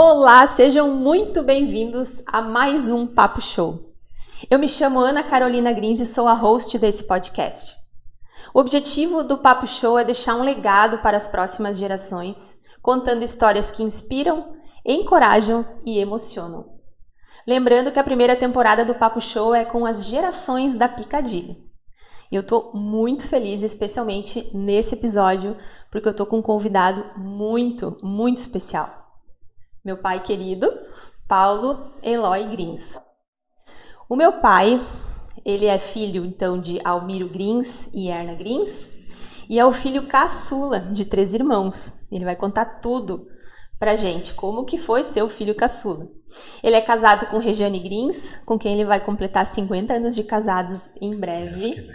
Olá, sejam muito bem-vindos a mais um Papo Show. Eu me chamo Ana Carolina Grins e sou a host desse podcast. O objetivo do Papo Show é deixar um legado para as próximas gerações, contando histórias que inspiram, encorajam e emocionam. Lembrando que a primeira temporada do Papo Show é com as gerações da Picadilly. E eu tô muito feliz, especialmente nesse episódio, porque eu tô com um convidado muito especial. Meu pai querido, Paulo Eloy Grins. O meu pai, ele é filho, então, de Almiro Grins e Erna Grins, e é o filho caçula de 3 irmãos. Ele vai contar tudo pra gente, como que foi ser o filho caçula. Ele é casado com Regiane Grins, com quem ele vai completar 50 anos de casados em breve.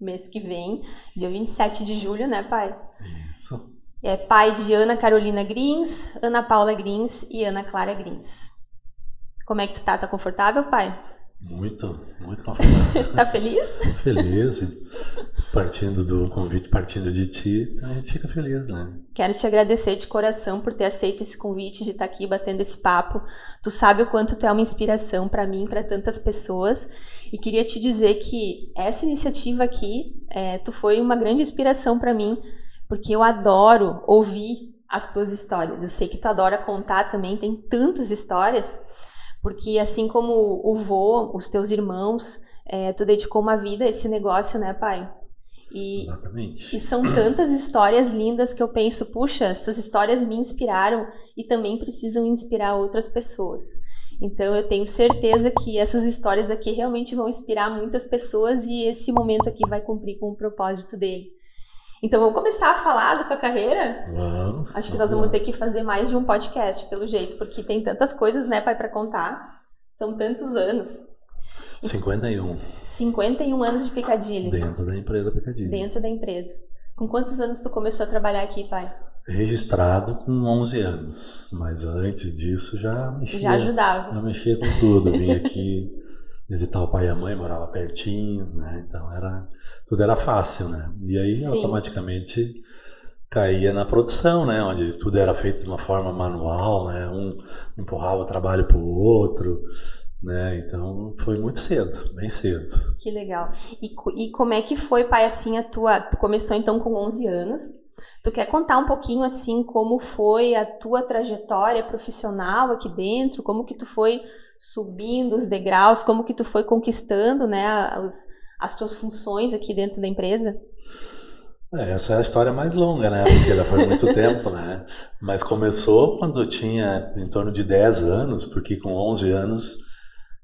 Mês que vem, dia 27 de julho, né, pai? Isso. É pai de Ana Carolina Grins, Ana Paula Grins e Ana Clara Grins. Como é que tu tá? Tá confortável, pai? Muito confortável. Tá feliz? Feliz. Partindo do convite, partindo de ti, a gente fica feliz, né? Quero te agradecer de coração por ter aceito esse convite de estar aqui batendo esse papo. Tu sabe o quanto tu é uma inspiração para mim, para tantas pessoas. E queria te dizer que essa iniciativa aqui, tu foi uma grande inspiração para mim, porque eu adoro ouvir as tuas histórias. Eu sei que tu adora contar também, tem tantas histórias, porque assim como o vô, os teus irmãos, tu dedicou uma vida a esse negócio, né, pai? Exatamente. E são tantas histórias lindas que eu penso, puxa, essas histórias me inspiraram e também precisam inspirar outras pessoas. Então eu tenho certeza que essas histórias aqui realmente vão inspirar muitas pessoas e esse momento aqui vai cumprir com o propósito dele. Então vamos começar a falar da tua carreira? Vamos. Acho que nós vamos ter que fazer mais de um podcast, pelo jeito, porque tem tantas coisas, né, pai, para contar. São tantos anos. 51 anos de Picadilly. Dentro da empresa Picadilly. Dentro da empresa. Com quantos anos tu começou a trabalhar aqui, pai? Registrado com 11 anos, mas antes disso já mexia. Já ajudava. Já mexia com tudo. Vinha aqui visitar o pai e a mãe, morava pertinho, né? Então tudo era fácil, né? E aí Sim. automaticamente caía na produção, né? Onde tudo era feito de uma forma manual, né? Um empurrava o trabalho pro outro, né? Então foi muito cedo, bem cedo. Que legal. E como é que foi, pai, assim, tu começou então com 11 anos. Tu quer contar um pouquinho assim como foi a tua trajetória profissional aqui dentro, como que tu foi subindo os degraus, como que tu foi conquistando, né, as tuas funções aqui dentro da empresa? Essa é a história mais longa, né? Porque já foi muito tempo, né? Mas começou quando eu tinha em torno de 10 anos, porque com 11 anos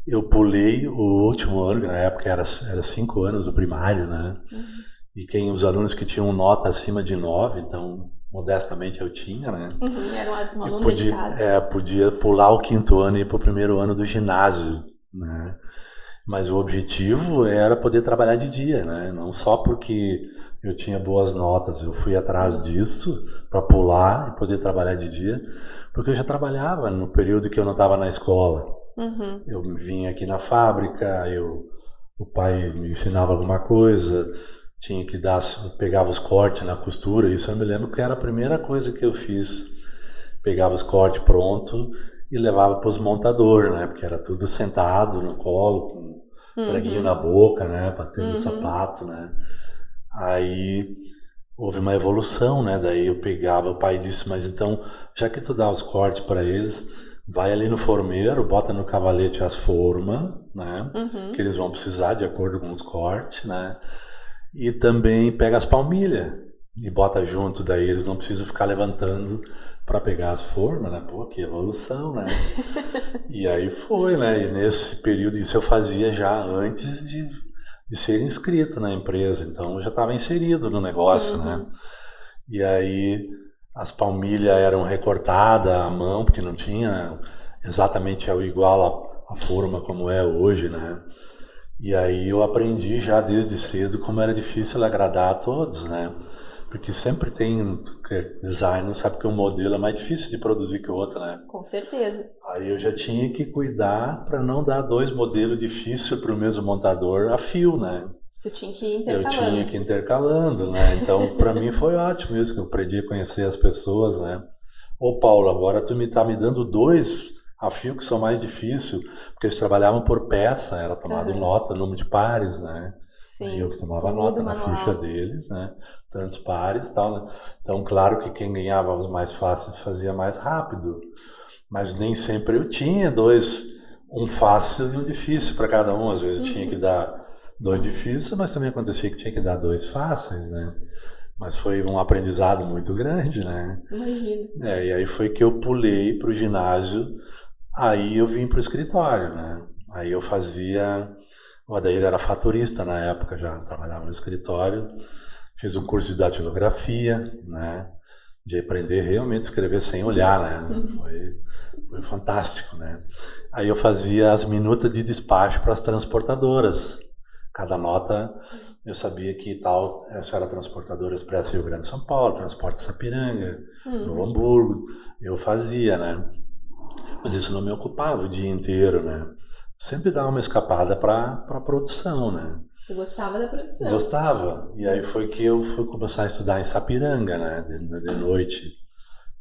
eu pulei o último ano, que na época era 5 anos do primário, né? Uhum. E os alunos que tinham nota acima de 9, então modestamente eu tinha, né? Uhum, era um aluno dedicado. Podia pular o 5º ano e ir para o 1º ano do ginásio, né? Mas o objetivo era poder trabalhar de dia, né? Não só porque eu tinha boas notas, eu fui atrás disso para pular e poder trabalhar de dia, porque eu já trabalhava no período que eu não estava na escola. Uhum. Eu vinha aqui na fábrica, o pai me ensinava alguma coisa, tinha que pegava os cortes na costura, isso eu me lembro que era a primeira coisa que eu fiz. Pegava os cortes pronto e levava para os montadores, né? Porque era tudo sentado no colo, com preguinho na boca, né? Batendo sapato, né? Aí houve uma evolução, né? Daí eu pegava, o pai disse, mas então, já que tu dá os cortes para eles, vai ali no formeiro, bota no cavalete as formas, né? Que eles vão precisar de acordo com os cortes, né? E também pega as palmilhas e bota junto, daí eles não precisam ficar levantando para pegar as formas, né? Pô, que evolução, né? E aí foi, né? E nesse período, isso eu fazia já antes de ser inscrito na empresa, então eu já estava inserido no negócio, né? E aí as palmilhas eram recortadas à mão, porque não tinha exatamente igual a forma como é hoje, né? E aí eu aprendi já desde cedo como era difícil agradar a todos, né? Porque sempre tem design, sabe que um modelo é mais difícil de produzir que o outro, né? Com certeza. Aí eu já tinha que cuidar para não dar 2 modelos difíceis para o mesmo montador a fio, né? Tu tinha que ir intercalando. Eu tinha que ir intercalando, né? Então para mim foi ótimo isso, que eu aprendi a conhecer as pessoas, né? Ô Paulo, agora tu tá me dando 2 a fio que são mais difíceis, porque eles trabalhavam por peça, era tomado nota, número de pares, né? Aí Sim, eu que tomava tudo nota na manual. ficha deles, né? Tantos pares e tal, né? Então, claro que quem ganhava os mais fáceis fazia mais rápido, mas nem sempre eu tinha 2, um fácil e um difícil para cada um. Às vezes eu tinha que dar 2 difíceis, mas também acontecia que tinha que dar 2 fáceis, né? Mas foi um aprendizado muito grande, né? Imagino. E aí foi que eu pulei para o ginásio, aí eu vim para o escritório, né? Aí eu fazia. O Adair era faturista na época, já trabalhava no escritório. Fiz um curso de datilografia, né? De aprender realmente a escrever sem olhar, né? Foi fantástico, né? Aí eu fazia as minutas de despacho para as transportadoras. Cada nota eu sabia que tal, essa era a transportadora Expresso Rio Grande São Paulo, Transporte Sapiranga, Novo Hamburgo. Eu fazia, né? Mas isso não me ocupava o dia inteiro, né? Sempre dava uma escapada para a produção, né? Você gostava da produção? Gostava. E aí foi que eu fui começar a estudar em Sapiranga, né? De noite.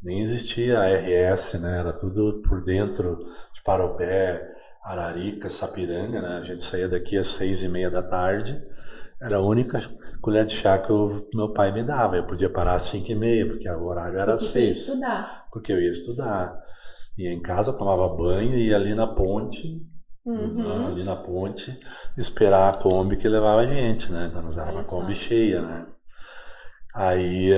Nem existia a RS, né? Era tudo por dentro de Parobé, Ararica, Sapiranga, né? A gente saía daqui às 6:30 da tarde. Era a única colher de chá que meu pai me dava. Eu podia parar às 5:30, porque o horário era às 6. Estudar. Porque eu ia estudar. Ia em casa, tomava banho e ia ali na ponte, esperar a Kombi que levava a gente, né? Então nós era uma Kombi cheia, né? Aí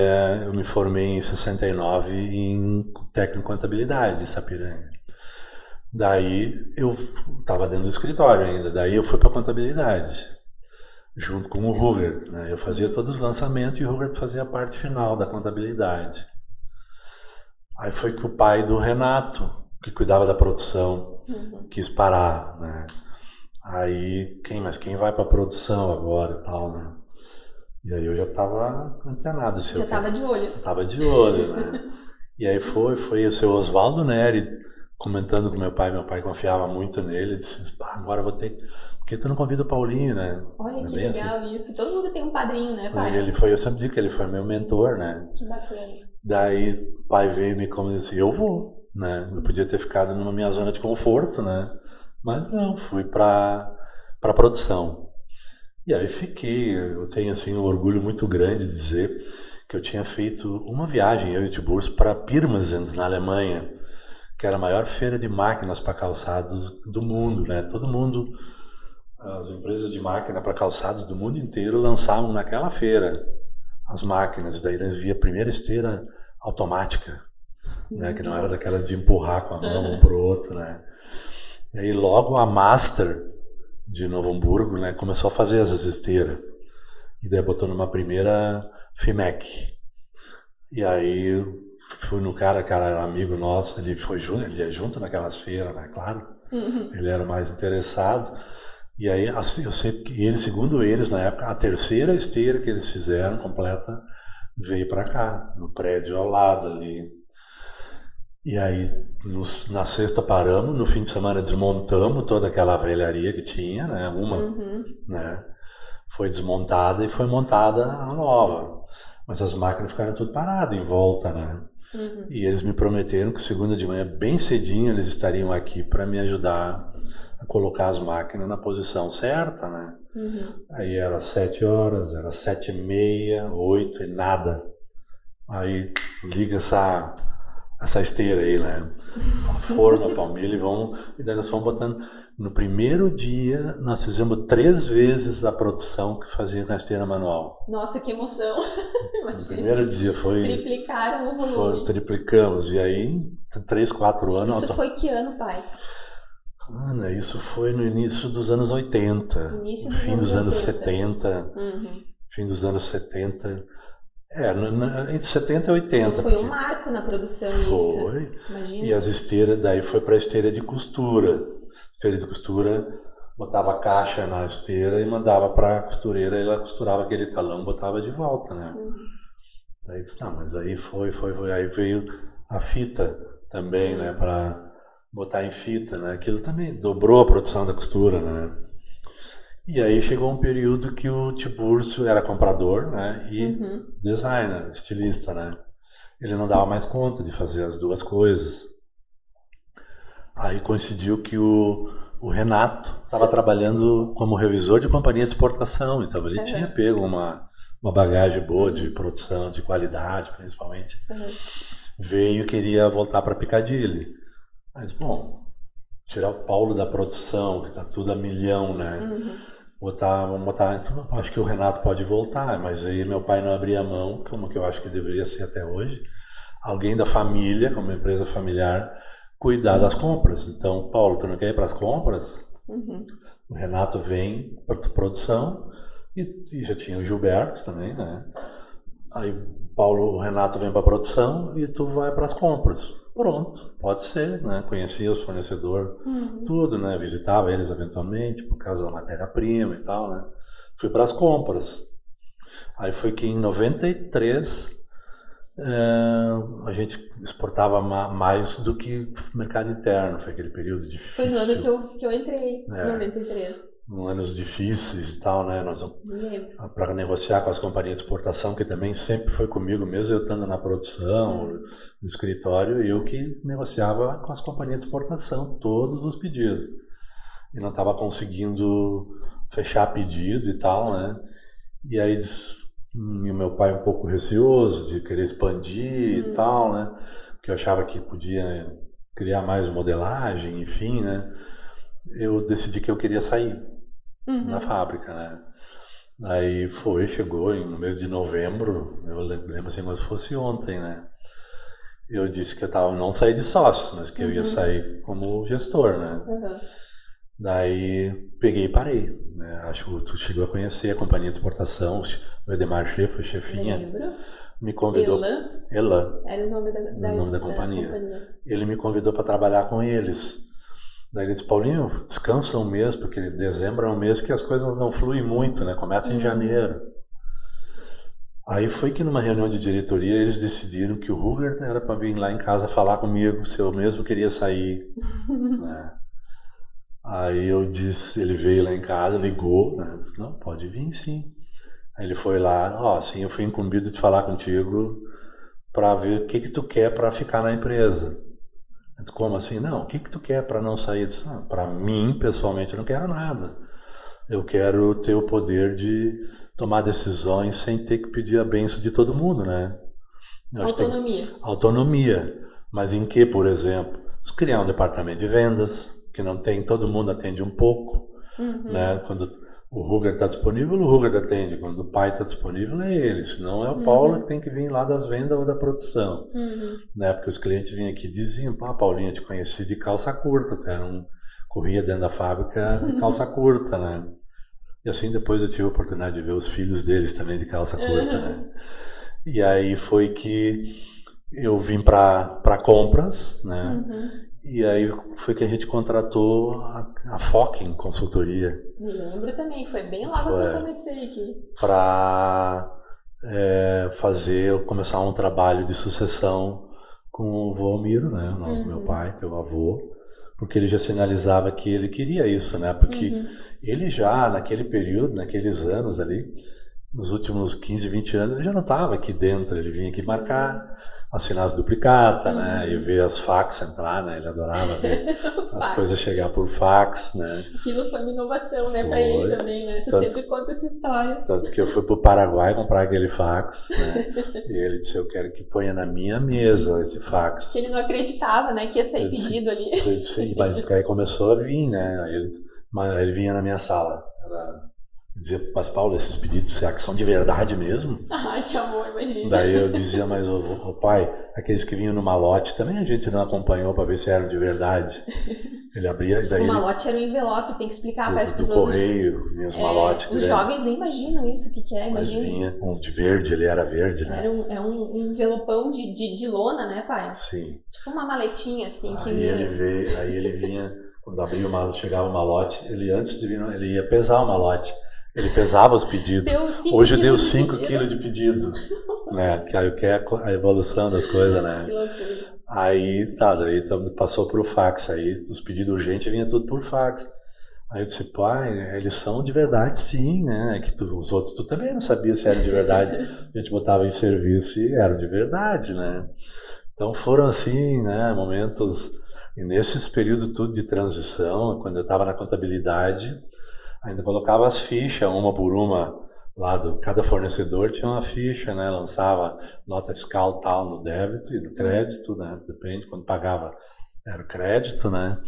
eu me formei em 69 em técnico em contabilidade em Sapiranga. Daí eu estava dentro do escritório ainda, daí eu fui para contabilidade, junto com o Hugert, né? Eu fazia todos os lançamentos e o Hugert fazia a parte final da contabilidade. Aí foi que o pai do Renato, que cuidava da produção, quis parar, né? Aí, quem vai para a produção agora e tal, né? E aí eu já estava antenado. Já estava de olho. Estava de olho, né? E aí foi o seu Oswaldo Neri comentando com meu pai confiava muito nele, disse, agora eu vou ter... Porque tu não convida o Paulinho, né? Olha que legal assim. Isso. Todo mundo tem um padrinho, né, pai? Eu sempre digo que ele foi meu mentor, né? Que bacana. Daí o pai veio e me disse, eu vou, né? Eu podia ter ficado numa minha zona de conforto, né? Mas não, fui para produção. E aí fiquei, eu tenho assim um orgulho muito grande de dizer que eu tinha feito uma viagem, eu e o Tiburcio, para Pirmasens, na Alemanha, que era a maior feira de máquinas para calçados do mundo, né? Todo mundo, as empresas de máquina para calçados do mundo inteiro lançavam naquela feira as máquinas. Daí nós via a primeira esteira automática, né? Que não era daquelas de empurrar com a mão um para o outro, né? E aí logo a Master de Novo Hamburgo, né, começou a fazer essas esteiras. E daí botou numa primeira FIMEC. E aí fui no cara era amigo nosso, ele ia junto naquelas feiras, né, claro. Ele era o mais interessado. E aí eu sei que ele, segundo eles, na época, a terceira esteira que eles fizeram completa veio para cá, no prédio ao lado ali. E aí, na sexta paramos, no fim de semana desmontamos toda aquela velharia que tinha, né? Né? Foi desmontada e foi montada a nova. Mas as máquinas ficaram tudo paradas em volta, né? E eles me prometeram que segunda de manhã, bem cedinho, eles estariam aqui para me ajudar a colocar as máquinas na posição certa, né? Aí era 7 horas, era 7:30, 8 e nada. Aí liga essa esteira aí, né? A forma, a palmilha, e daí nós fomos botando. No primeiro dia, nós fizemos 3 vezes a produção que fazia na esteira manual. Nossa, que emoção! No primeiro dia foi... Triplicaram o volume. Triplicamos, e aí, 3, 4 anos... Isso foi que ano, pai? Ana, isso foi no início dos anos 80. Fim dos anos 70. Fim dos anos 70... entre 70 e 80. Então foi um marco na produção isso. Foi. Imagina. E as esteiras, daí foi para a esteira de costura. Esteira de costura, botava a caixa na esteira e mandava para a costureira, e ela costurava aquele talão, botava de volta, né? Daí disse, não, mas aí foi. Aí veio a fita também, né? Para botar em fita, né? Aquilo também dobrou a produção da costura, né? E aí chegou um período que o Tiburcio era comprador, né, e designer, estilista, né. ele não dava mais conta de fazer as duas coisas. Aí coincidiu que o Renato estava trabalhando como revisor de companhia de exportação, então ele tinha pego uma bagagem boa de produção, de qualidade, principalmente. Veio e queria voltar para Piccadilly. Mas, bom, tirar o Paulo da produção, que está tudo a milhão, né? Vamos botar, então, acho que o Renato pode voltar, mas aí meu pai não abria mão, como que eu acho que deveria ser até hoje. Alguém da família, como uma empresa familiar, cuidar das compras. Então, Paulo, tu não quer ir para as compras? O Renato vem para a produção e já tinha o Gilberto também, né? Aí o Renato vem para a produção e tu vai para as compras. Pronto, pode ser, né? Conhecia os fornecedores, tudo, né? Visitava eles eventualmente por causa da matéria-prima e tal, né? Fui para as compras. Aí foi que em 93 a gente exportava mais do que mercado interno. Foi aquele período difícil. Foi no ano que eu entrei, em 93. Anos difíceis e tal, né? Nós para negociar com as companhias de exportação, que também sempre foi comigo, mesmo eu estando na produção, no escritório, eu que negociava com as companhias de exportação todos os pedidos. E não estava conseguindo fechar pedido e tal, né? E aí o meu pai um pouco receoso de querer expandir e tal, né? Porque eu achava que podia criar mais modelagem, enfim, né? Eu decidi que eu queria sair da fábrica, né? Aí chegou no mês de novembro, eu lembro assim, mas fosse ontem, né? Eu disse que eu não saí de sócio, mas que eu ia sair como gestor, né? Daí peguei e parei, né? Acho que tu chegou a conhecer a companhia de exportação, o Edemar Schaefer, chefinha. Lembro. Me convidou. Elan. Era o nome da companhia. Ele me convidou para trabalhar com eles. Daí ele disse, Paulinho, descansa um mês, porque dezembro é um mês que as coisas não fluem muito, né? Começa em janeiro. Aí foi que numa reunião de diretoria eles decidiram que o Hubert era para vir lá em casa falar comigo, se eu mesmo queria sair, né? Aí eu disse, ele veio lá em casa, ligou, né? Não, pode vir sim. Aí ele foi lá, assim, eu fui incumbido de falar contigo para ver o que tu quer para ficar na empresa. Eu disse, como assim? Não, o que tu quer para não sair? Para mim, pessoalmente, eu não quero nada. Eu quero ter o poder de tomar decisões sem ter que pedir a benção de todo mundo, né? Autonomia. Autonomia. Mas em que, por exemplo? Se criar um departamento de vendas, que não tem, todo mundo atende um pouco, né? Quando o Hubert está disponível, o Hubert atende. Quando o pai está disponível, é ele. Senão é o Paulo que tem que vir lá das vendas ou da produção. Né? Porque os clientes vinham aqui e diziam, Paulinho, eu te conheci de calça curta. Corria dentro da fábrica de calça curta, né? E assim depois eu tive a oportunidade de ver os filhos deles também de calça curta, né? E aí foi que eu vim para compras, né? E aí foi que a gente contratou a Fokin Consultoria. Me lembro também, foi bem logo que eu comecei aqui. Para começar um trabalho de sucessão com o vô Almiro, né? Meu pai, teu avô, porque ele já sinalizava que ele queria isso, né? Porque ele já, naquele período, naqueles anos ali, nos últimos 15, 20 anos, ele já não estava aqui dentro, ele vinha aqui marcar, assinar as duplicatas, né? E ver as fax entrar, né? Ele adorava ver as coisas chegar por fax, né? Aquilo foi uma inovação, né? Pra ele também, né? Tu sempre conta essa história. Tanto que eu fui pro Paraguai comprar aquele fax, né? E ele disse, eu quero que ponha na minha mesa esse fax. Que ele não acreditava, né? Que ia sair pedido ali. Mas aí começou a vir, né? Aí ele vinha na minha sala. Dizia, mas Paulo, esses pedidos, será que são de verdade mesmo? Ai, que amor, imagina. Daí eu dizia, mas o pai, aqueles que vinham no malote, também a gente não acompanhou para ver se eram de verdade. Ele abria e daí... O malote era um envelope, tem que explicar para as pessoas. Do correio, vinha os malotes. Os jovens nem imaginam isso, o que é, imagina. Mas vinha um de verde, ele era verde, né? Era um envelopão de lona, né, pai? Sim. Tipo uma maletinha, assim. Aí ele vinha, quando abria chegava o malote, ele antes de vir, ele ia pesar o malote. Ele pesava os pedidos. Hoje deu 5 quilos de pedido. Né? Que é a evolução das coisas, né? Que loucura. Aí, daí passou pro fax. Aí os pedidos urgentes vinham tudo por fax. Aí eu disse, pai, eles são de verdade sim, né? É que os outros tu também não sabia se eram de verdade. A gente botava em serviço e eram de verdade, né? Então foram assim, né, momentos, e nesses períodos tudo de transição, quando eu estava na contabilidade, ainda colocava as fichas, uma por uma, lá cada fornecedor tinha uma ficha, né, lançava nota fiscal tal no débito e no crédito, né, depende, quando pagava era o crédito, né,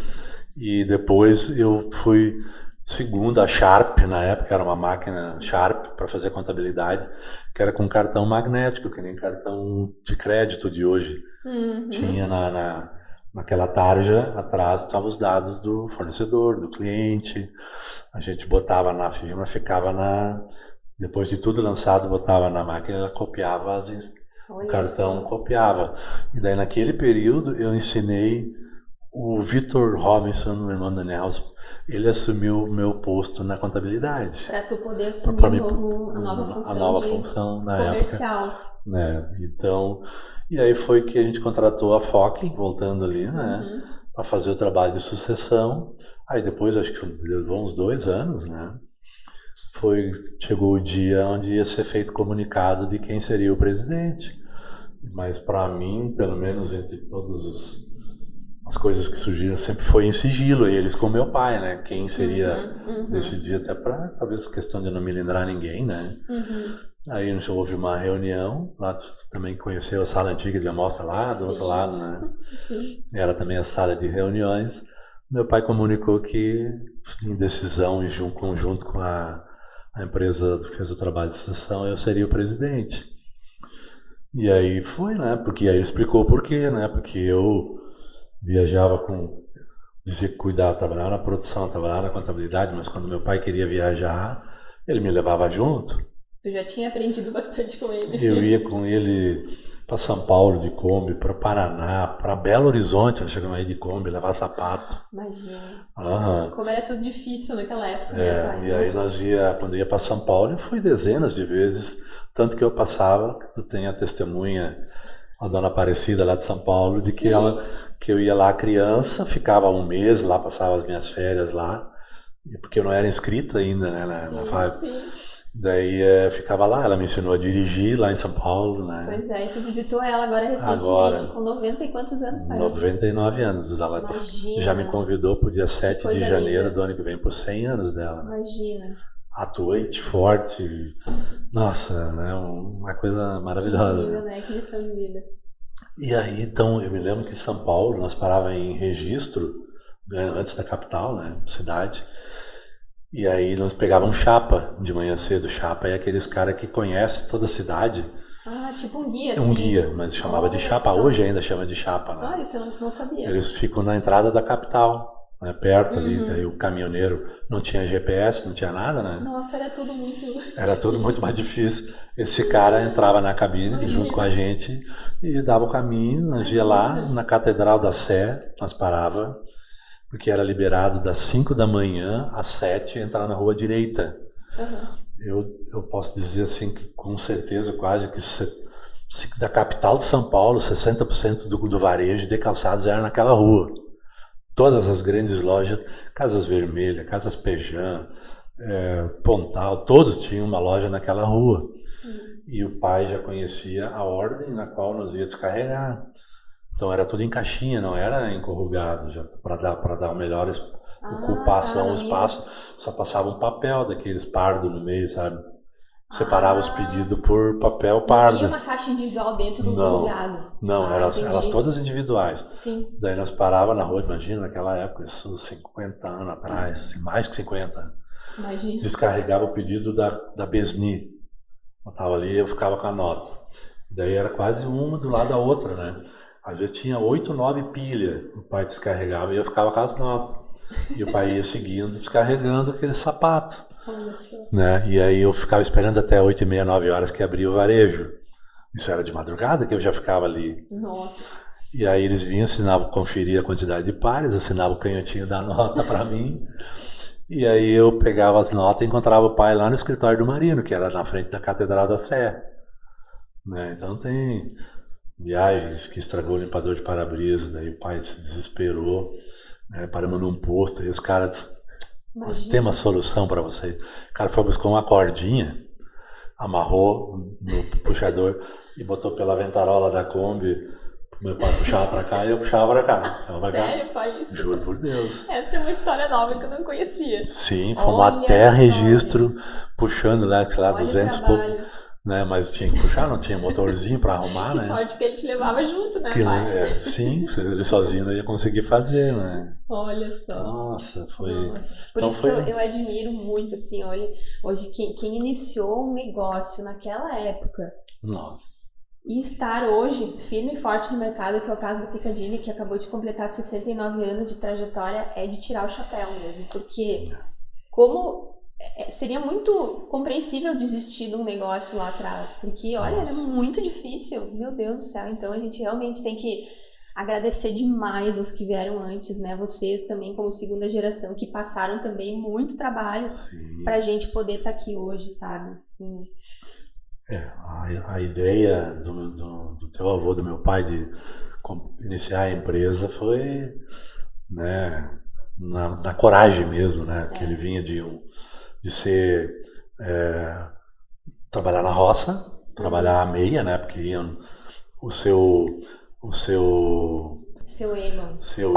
e depois eu fui segundo a Sharp, na época era uma máquina Sharp para fazer contabilidade, que era com cartão magnético, que nem cartão de crédito de hoje. Tinha naquela tarja, atrás estavam os dados do fornecedor, do cliente. A gente botava na firma, depois de tudo lançado, botava na máquina, ela copiava o cartão, copiava. E daí naquele período eu ensinei o Vitor Robinson, o irmão da Nelson, ele assumiu o meu posto na contabilidade. Para tu poder assumir a nova função na comercial. Época, né? Então, e aí foi que a gente contratou a FOC, voltando ali, né? Para fazer o trabalho de sucessão. Aí depois, acho que levou uns 2 anos, né? Chegou o dia onde ia ser feito comunicado de quem seria o presidente. Mas para mim, pelo menos entre todos as coisas que surgiram, sempre foi em sigilo, eles com meu pai, né? Quem seria decidir, até para talvez questão de não me lembrar ninguém, né? Aí houve uma reunião, lá também conheceu a sala antiga de amostra lá, do outro lado, né? Sim. Era também a sala de reuniões. Meu pai comunicou que, em decisão, em conjunto com a empresa que fez o trabalho de sucessão, eu seria o presidente. E aí foi, né? Porque aí ele explicou o porquê, né? Porque eu viajava dizia que cuidava, trabalhava na produção, trabalhava na contabilidade, mas quando meu pai queria viajar, ele me levava junto. Tu já tinha aprendido bastante com ele. Eu ia com ele para São Paulo de Kombi, para Paraná, para Belo Horizonte, eu chegava aí de Kombi, levar sapato. Imagina. Uhum. Como era tudo difícil naquela época. E aí quando ia para São Paulo, eu fui dezenas de vezes, tanto que eu passava, que tu tem a testemunha, a dona Aparecida lá de São Paulo, de que eu ia lá criança, ficava 1 mês lá, passava as minhas férias lá, porque eu não era inscrito ainda, né, na FAB. Daí ficava lá, ela me ensinou a dirigir lá em São Paulo, né? Pois é, e tu visitou ela agora recentemente, com 90 e quantos anos, pai? 99 anos. Ela já me convidou pro dia 7 de janeiro do ano que vem, por 100 anos dela. Né? Imagina. Atuante, forte, nossa, né? Uma coisa maravilhosa. Que lindo, né? Que lição de vida. E aí, então, eu me lembro que em São Paulo, nós parávamos em Registro, antes da capital, né? Cidade. E aí nós pegávamos chapa de manhã cedo. Chapa é aqueles caras que conhecem toda a cidade. Ah, tipo um guia, assim. Um guia, mas chamava de chapa. Hoje ainda chama de chapa, né? Ah, isso eu não sabia. Eles ficam na entrada da capital, né? Perto ali. Daí o caminhoneiro não tinha GPS, não tinha nada, né? Nossa, era tudo muito mais difícil. Esse cara entrava na cabine junto com a gente e dava o caminho. Nós ia lá na Catedral da Sé, nós parava, porque era liberado das 5 da manhã às 7 entrar na rua direita. Eu posso dizer assim que com certeza quase que da capital de São Paulo, 60% do varejo de calçados era naquela rua. Todas as grandes lojas, Casas Vermelhas, Casas Pejan, Pontal, todos tinham uma loja naquela rua. E o pai já conhecia a ordem na qual nós ia descarregar. Então era tudo em caixinha, não era encorrugado, já para dar melhor ocupação ao espaço. Só passava um papel daqueles pardo no meio, sabe? Separava os pedidos por papel pardo. Não ia uma caixa individual dentro do encorrugado. Não, elas todas individuais. Sim. Daí nós parava na rua, imagina, naquela época, isso 50 anos atrás, mais que 50. Imagina. Descarregava o pedido da Besni. Botava ali e eu ficava com a nota. Daí era quase uma do lado da outra, né? Às vezes tinha 8, 9 pilhas, o pai descarregava e eu ficava com as notas. E o pai ia seguindo, descarregando aquele sapato. Né? E aí eu ficava esperando até 8h30, 9 horas que abria o varejo. Isso era de madrugada que eu já ficava ali. Nossa. E aí eles vinham, assinavam, conferia a quantidade de pares, assinavam o canhotinho da nota para mim. E aí eu pegava as notas e encontrava o pai lá no escritório do Marino, que era na frente da Catedral da Sé. Né? Então tem viagens que estragou o limpador de para-brisa, daí o pai se desesperou, né? Paramos num posto, e os caras Mas tem uma solução para você. O cara foi buscar uma cordinha, amarrou no puxador e botou pela ventarola da Kombi. Meu pai puxava pra cá e eu puxava pra cá. Sério, pai? Isso? Juro por Deus. Essa é uma história nova que eu não conhecia. Sim, fomos até registro, puxando, né, lá 200 e pouco, né, mas tinha que puxar, não tinha motorzinho pra arrumar, que né. Que sorte que ele te levava junto, né, que, pai? Sim, ele sozinho não ia conseguir fazer, né. Olha só. Nossa, foi... Nossa. Por então isso que eu admiro muito, assim, olha, hoje quem iniciou um negócio naquela época... Nossa. E estar hoje firme e forte no mercado, que é o caso do Piccadilly, que acabou de completar 69 anos de trajetória, é de tirar o chapéu mesmo. Porque seria muito compreensível desistir de um negócio lá atrás. Porque, olha, era muito difícil. Meu Deus do céu. Então a gente realmente tem que agradecer demais os que vieram antes, né? Vocês também como segunda geração, que passaram também muito trabalho pra gente poder estar aqui hoje, sabe? A ideia do teu avô, do meu pai, de iniciar a empresa foi, né, na coragem mesmo, né? Porque ele vinha de trabalhar na roça, trabalhar à meia, né? Porque iam seu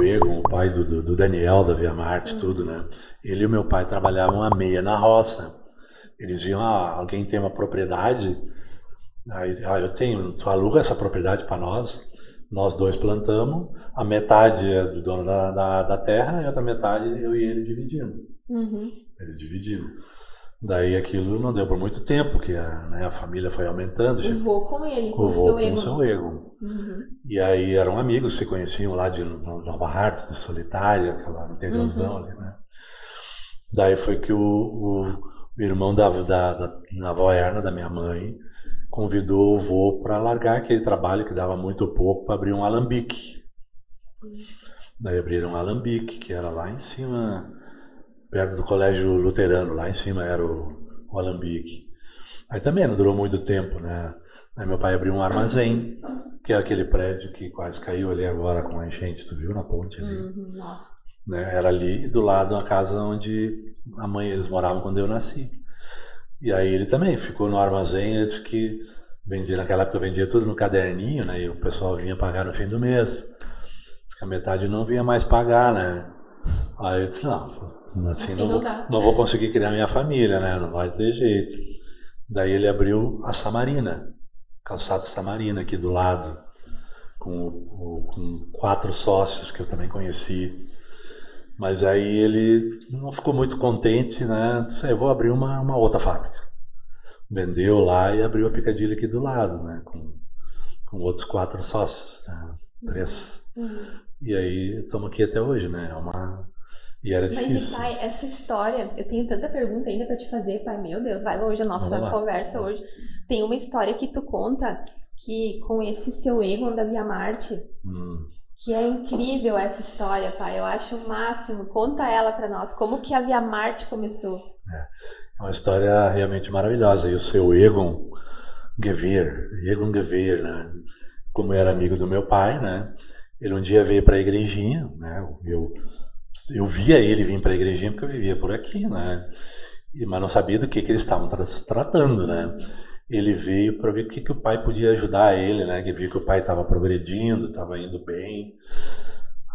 Egon, o pai do Daniel, da Via Marte, tudo, né? Ele e o meu pai trabalhavam à meia na roça. Eles viam, alguém tem uma propriedade, aí, eu tenho, tu aluga essa propriedade para nós dois plantamos, a metade é do dono da terra e a outra metade eu e ele dividimos. Eles dividiram. Daí aquilo não deu por muito tempo, porque a família foi aumentando. O vô com ele, com o seu Egon. E aí eram amigos, se conheciam lá de Nova Hartz, de Solitária, aquela interiorzão ali, né? Daí foi que o irmão da avó Erna, da minha mãe, convidou o vô para largar aquele trabalho que dava muito pouco para abrir um alambique. Daí abriram um alambique, que era lá em cima, perto do colégio luterano, lá em cima era o alambique. Aí também não durou muito tempo, né? Aí meu pai abriu um armazém, que é aquele prédio que quase caiu ali agora com a enchente, tu viu na ponte ali? Nossa. Né? Era ali do lado da casa onde eles moravam quando eu nasci. E aí ele também ficou no armazém, ele disse que naquela época eu vendia tudo no caderninho, né? E o pessoal vinha pagar no fim do mês. Diz que a metade não vinha mais pagar, né? Aí eu disse, não, assim não vou conseguir criar minha família, né? Não vai ter jeito. Daí ele abriu a Samarina, Calçado Samarina aqui do lado, com 4 sócios que eu também conheci. Mas aí ele não ficou muito contente, né? Disse, eu vou abrir uma outra fábrica. Vendeu lá e abriu a Piccadilly aqui do lado, né? Com outros 4 sócios, né? 3. E aí estamos aqui até hoje, né? E era difícil. Mas, pai, essa história, eu tenho tanta pergunta ainda para te fazer, pai. Meu Deus, vai longe a nossa conversa hoje. Tem uma história que tu conta que com esse seu Egon da Via Marte... Que é incrível essa história, pai. Eu acho o máximo. Conta ela para nós. Como que a Via Marte começou? É uma história realmente maravilhosa. E o seu Egon Gewehr, né? Como era amigo do meu pai, né? Ele um dia veio para a igrejinha, né? Eu via ele vir para a igrejinha porque eu vivia por aqui, né? Mas não sabia do que eles estavam tratando, né? Ele veio para ver o que o pai podia ajudar ele, né? Que viu que o pai estava progredindo, estava indo bem.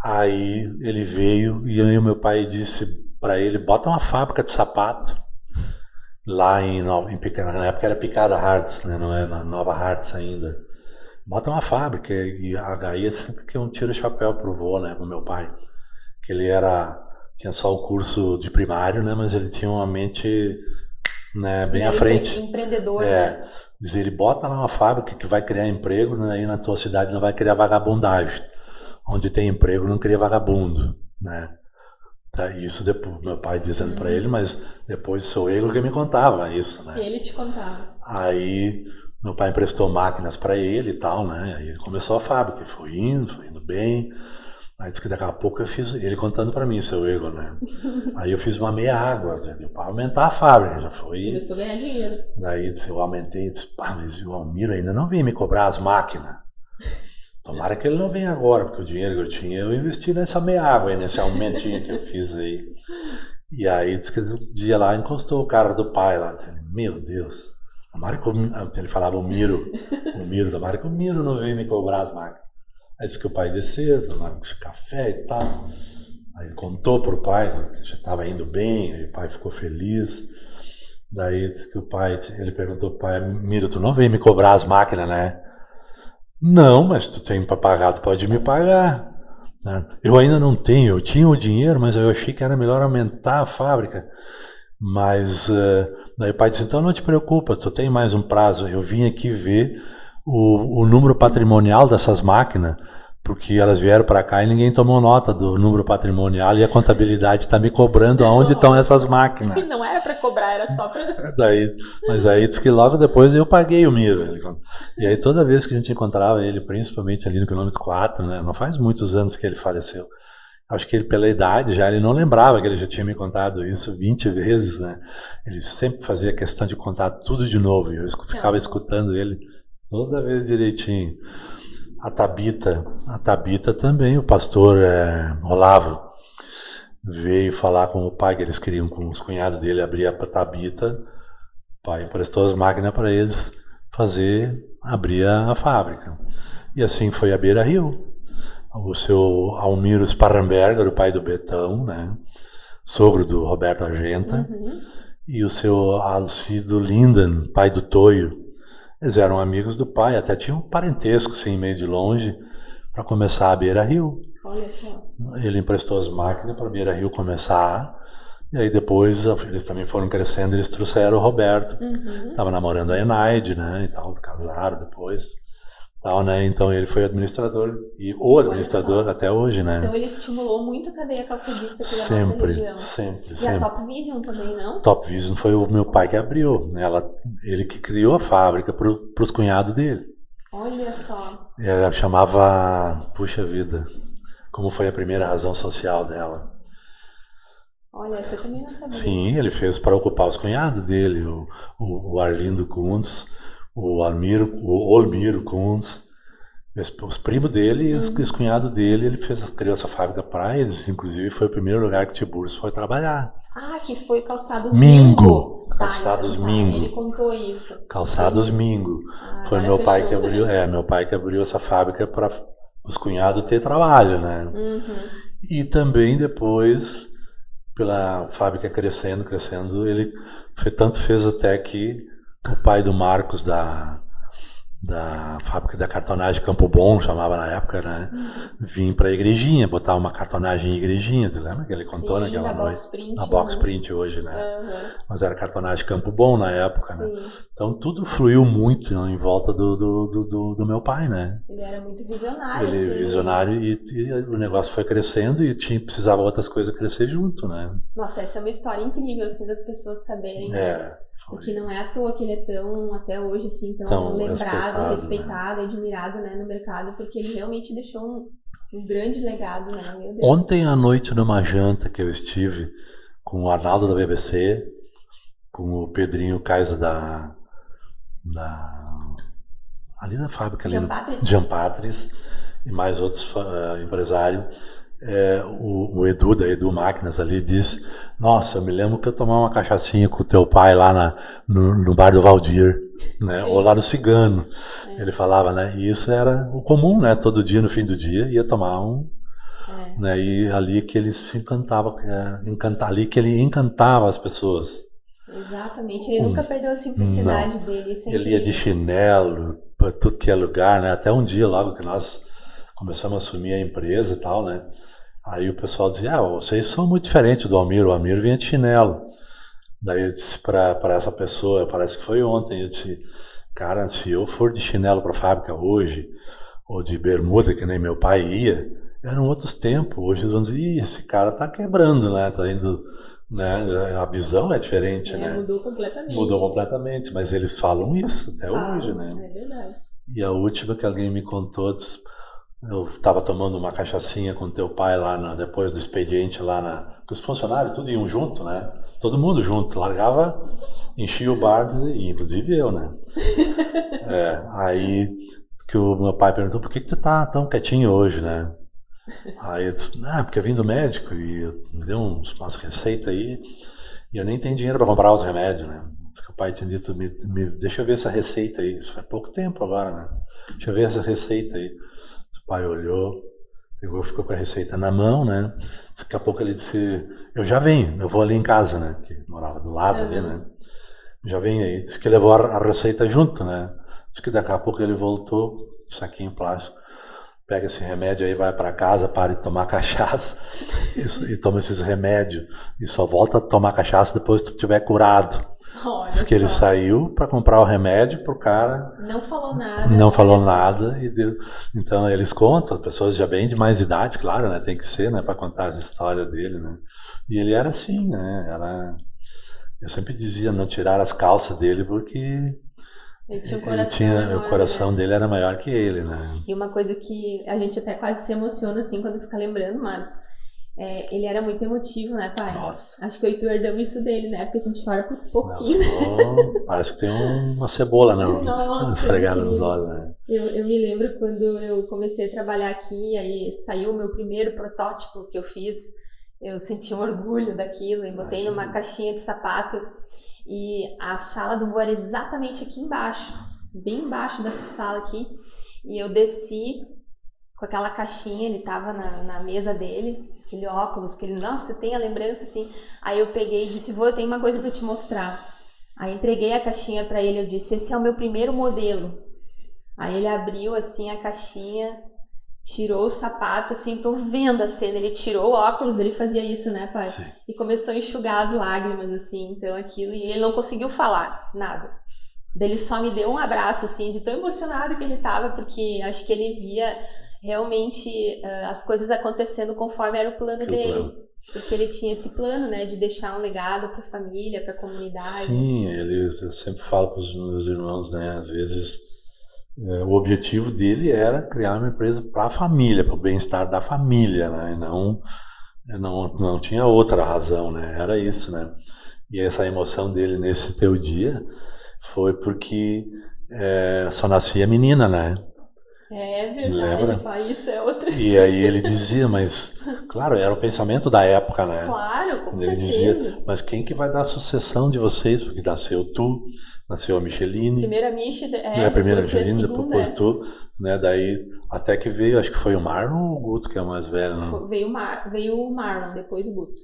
Aí ele veio e aí o meu pai disse para ele, bota uma fábrica de sapato lá em Picada, na época era Picada Hartz, né? Não é na Nova Hartz ainda. Bota uma fábrica e aí sempre que eu tiro o chapéu pro vô, né? Pro meu pai, que ele tinha só o curso de primário, né? Mas ele tinha uma mente, né, bem à frente. Empreendedor, né? Diz ele, bota lá uma fábrica que vai criar emprego, né, aí na tua cidade não vai criar vagabundagem. Onde tem emprego não cria vagabundo, né? Isso depois, meu pai dizendo para ele, mas depois o seu Egon que me contava isso, né? Ele te contava. Aí meu pai emprestou máquinas para ele e tal, né? Aí ele começou a fábrica, foi indo bem. Aí disse que daqui a pouco eu fiz, ele contando para mim, seu Egon, né? Aí eu fiz uma meia água, deu para aumentar a fábrica, já foi. Começou a ganhar dinheiro. Daí eu aumentei, disse, mas o Almiro ainda não veio me cobrar as máquinas. Tomara que ele não venha agora, porque o dinheiro que eu tinha, eu investi nessa meia água aí, nesse aumentinho que eu fiz aí. E aí, diz que um dia lá encostou o cara do pai lá, dizendo, meu Deus, tomara que ele falava o Miro, tomara que o Miro não venha me cobrar as máquinas. Aí disse que o pai desceu, tomaram café e tal. Aí ele contou pro pai que já estava indo bem, aí o pai ficou feliz. Daí disse que ele perguntou pro pai, Miro, tu não vem me cobrar as máquinas, né? Não, mas tu tem para pagar, tu pode me pagar. Eu ainda não tenho, eu tinha o dinheiro, mas eu achei que era melhor aumentar a fábrica. Mas daí o pai disse, então não te preocupa, tu tem mais um prazo. Eu vim aqui ver o número patrimonial dessas máquinas, porque elas vieram para cá e ninguém tomou nota do número patrimonial e a contabilidade está me cobrando aonde estão essas máquinas. Não era para cobrar, era só para... Mas aí diz que logo depois eu paguei o Miro. E aí toda vez que a gente encontrava ele, principalmente ali no quilômetro 4, né, não faz muitos anos que ele faleceu, acho que ele, pela idade já, ele não lembrava que ele já tinha me contado isso 20 vezes, né? Ele sempre fazia questão de contar tudo de novo e eu ficava escutando ele toda vez direitinho. A Tabita também, o pastor Olavo veio falar com o pai, que eles queriam com os cunhados dele abrir a Tabita. O pai emprestou as máquinas para eles abrir a fábrica. E assim foi a Beira Rio. O seu Almiro Sparrenberger, o pai do Betão, né? Sogro do Roberto Argenta, e o seu Alcido Linden, pai do Toio. Eles eram amigos do pai, até tinham um parentesco, assim, meio de longe, para começar a Beira Rio. Olha só. Ele emprestou as máquinas para a Beira Rio começar, e aí depois eles também foram crescendo, eles trouxeram o Roberto, estava namorando a Enaide, né, e tal, casaram depois, tal, né, então ele foi administrador, e o administrador até hoje, né. Então ele estimulou muito a cadeia calçadista aqui da nossa região. Sempre. E a Top Vision também, não? Top Vision foi o meu pai que abriu, né, ele que criou a fábrica para os cunhados dele. Olha só. Ela chamava, puxa vida, como foi a primeira razão social dela. Olha, essa eu também não sabia. Sim, ele fez para ocupar os cunhados dele, o Arlindo Kuntz, o Olmiro Kuntz, os primos dele e os cunhados dele, ele criou essa fábrica para eles, inclusive foi o primeiro lugar que Tiburcio foi trabalhar. Ah, que foi Calçados Mingo. Calçados Mingo. Ele contou isso. Calçados Mingo. Foi meu pai que abriu essa fábrica para os cunhados ter trabalho, né? E também depois, pela fábrica crescendo, ele fez até que o pai do Marcos da fábrica da cartonagem Campo Bom, chamava na época, né? Vim pra igrejinha, botar uma cartonagem em igrejinha, tu lembra que ele contou naquela noite? Na Box Print hoje, né? Mas era cartonagem Campo Bom na época, né? Então tudo fluiu muito em volta do meu pai, né? Ele era muito visionário. Visionário e o negócio foi crescendo e precisava outras coisas crescer junto, né? Nossa, essa é uma história incrível, assim, das pessoas saberem, né? Porque não é à toa que ele é tão, até hoje, assim, tão lembrado, respeitado, né? Admirado, né, no mercado, porque ele realmente deixou um grande legado, né, meu Deus. Ontem à noite, numa janta que eu estive com o Arnaldo da BBC, com o Pedrinho Kaiser ali da fábrica, ali Jean Patris, e mais outros empresários, o Edu, da Edu Máquinas ali, disse, nossa, eu me lembro que eu tomava uma cachaçinha com o teu pai lá no bar do Valdir, né? Ou lá no Cigano. Ele falava, né? E isso era o comum, né? Todo dia, no fim do dia, ia tomar né? E ali que ele se encantava, ali que ele encantava as pessoas. Exatamente, ele nunca perdeu a simplicidade dele. Ele ia de chinelo para tudo que é lugar, né? Até um dia, logo que nós começamos a assumir a empresa e tal, né? Aí o pessoal dizia, vocês são muito diferentes do Almiro, o Almiro vinha de chinelo. Daí eu disse para essa pessoa, parece que foi ontem, eu disse, cara, se eu for de chinelo para a fábrica hoje, ou de bermuda, que nem meu pai ia, eram outros tempos. Hoje eles vão dizer, esse cara tá quebrando, né? Tá indo, né? A visão é diferente, né? Mudou completamente, mas eles falam isso até hoje, né? É verdade. E a última que alguém me contou, eu estava tomando uma cachaçinha com teu pai lá depois do expediente lá que os funcionários tudo iam junto, né? Todo mundo junto, enchia o bar, inclusive eu, né? Aí que o meu pai perguntou, por que tu tá tão quietinho hoje, né? Aí eu disse, porque eu vim do médico e me deu umas receitas aí e eu nem tenho dinheiro para comprar os remédios, né? Diz que o pai tinha dito, deixa eu ver essa receita aí. Isso faz pouco tempo agora, né? Deixa eu ver essa receita aí. O pai olhou, pegou, ficou com a receita na mão, né? Daqui a pouco ele disse, eu já venho, eu vou ali em casa, né? Que morava do lado ali, né? Já venho aí. Diz que levou a receita junto, né? Diz que daqui a pouco ele voltou, saquinho plástico, pega esse remédio aí, vai para casa, para de tomar cachaça e toma esses remédios e só volta a tomar cachaça depois que tu tiver curado. Diz que ele saiu para comprar o remédio pro cara. Não falou nada. Não falou nada. Então eles contam, as pessoas já bem de mais idade, claro, né? Tem que ser, né? Para contar as histórias dele, né? E ele era assim, né? Eu sempre dizia não tirar as calças dele porque ele tinha um coração enorme, o coração dele era maior que ele, né? E uma coisa que a gente até quase se emociona assim quando fica lembrando, mas ele era muito emotivo, né, pai? Nossa. Acho que eu e tu herdamos isso dele, né? Porque a gente chora por pouquinho. Nossa, parece que tem uma cebola, né? Esfregada nos olhos, né? Eu me lembro quando eu comecei a trabalhar aqui, aí saiu o meu primeiro protótipo que eu fiz. Eu senti um orgulho daquilo e botei numa caixinha de sapato. E a sala do voo era exatamente aqui embaixo, bem embaixo dessa sala aqui. E eu desci com aquela caixinha, ele tava na mesa dele, aquele óculos, que ele, nossa, tem a lembrança assim. Aí eu peguei e disse, vô, eu tenho uma coisa pra te mostrar. Aí entreguei a caixinha pra ele, eu disse, esse é o meu primeiro modelo. Aí ele abriu assim a caixinha, tirou o sapato, assim, tô vendo a cena, ele tirou o óculos, ele fazia isso, né, pai? Sim. E começou a enxugar as lágrimas, assim, então aquilo, e ele não conseguiu falar nada. Daí ele só me deu um abraço, assim, de tão emocionado que ele tava, porque acho que ele via realmente as coisas acontecendo conforme era o plano dele. Porque ele tinha esse plano, né, de deixar um legado pra família, pra comunidade. Sim, eu sempre falo pros meus irmãos, né, às vezes o objetivo dele era criar uma empresa para a família, para o bem-estar da família, né? Não tinha outra razão, né? Era isso, né? E essa emoção dele nesse teu dia foi porque só nascia menina, né? É verdade, Lembra? pai, isso é outra. E aí ele dizia, mas claro, era o pensamento da época, né? Claro, com ele certeza. Dizia, mas quem que vai dar a sucessão de vocês? Porque nasceu tu, nasceu a Micheline. Primeiro a Michi, a primeira Micheline, segunda, depois tu, né? Daí até que veio, acho que foi o Marlon ou o Guto, que é o mais velho, né? Veio o Marlon, depois o Guto.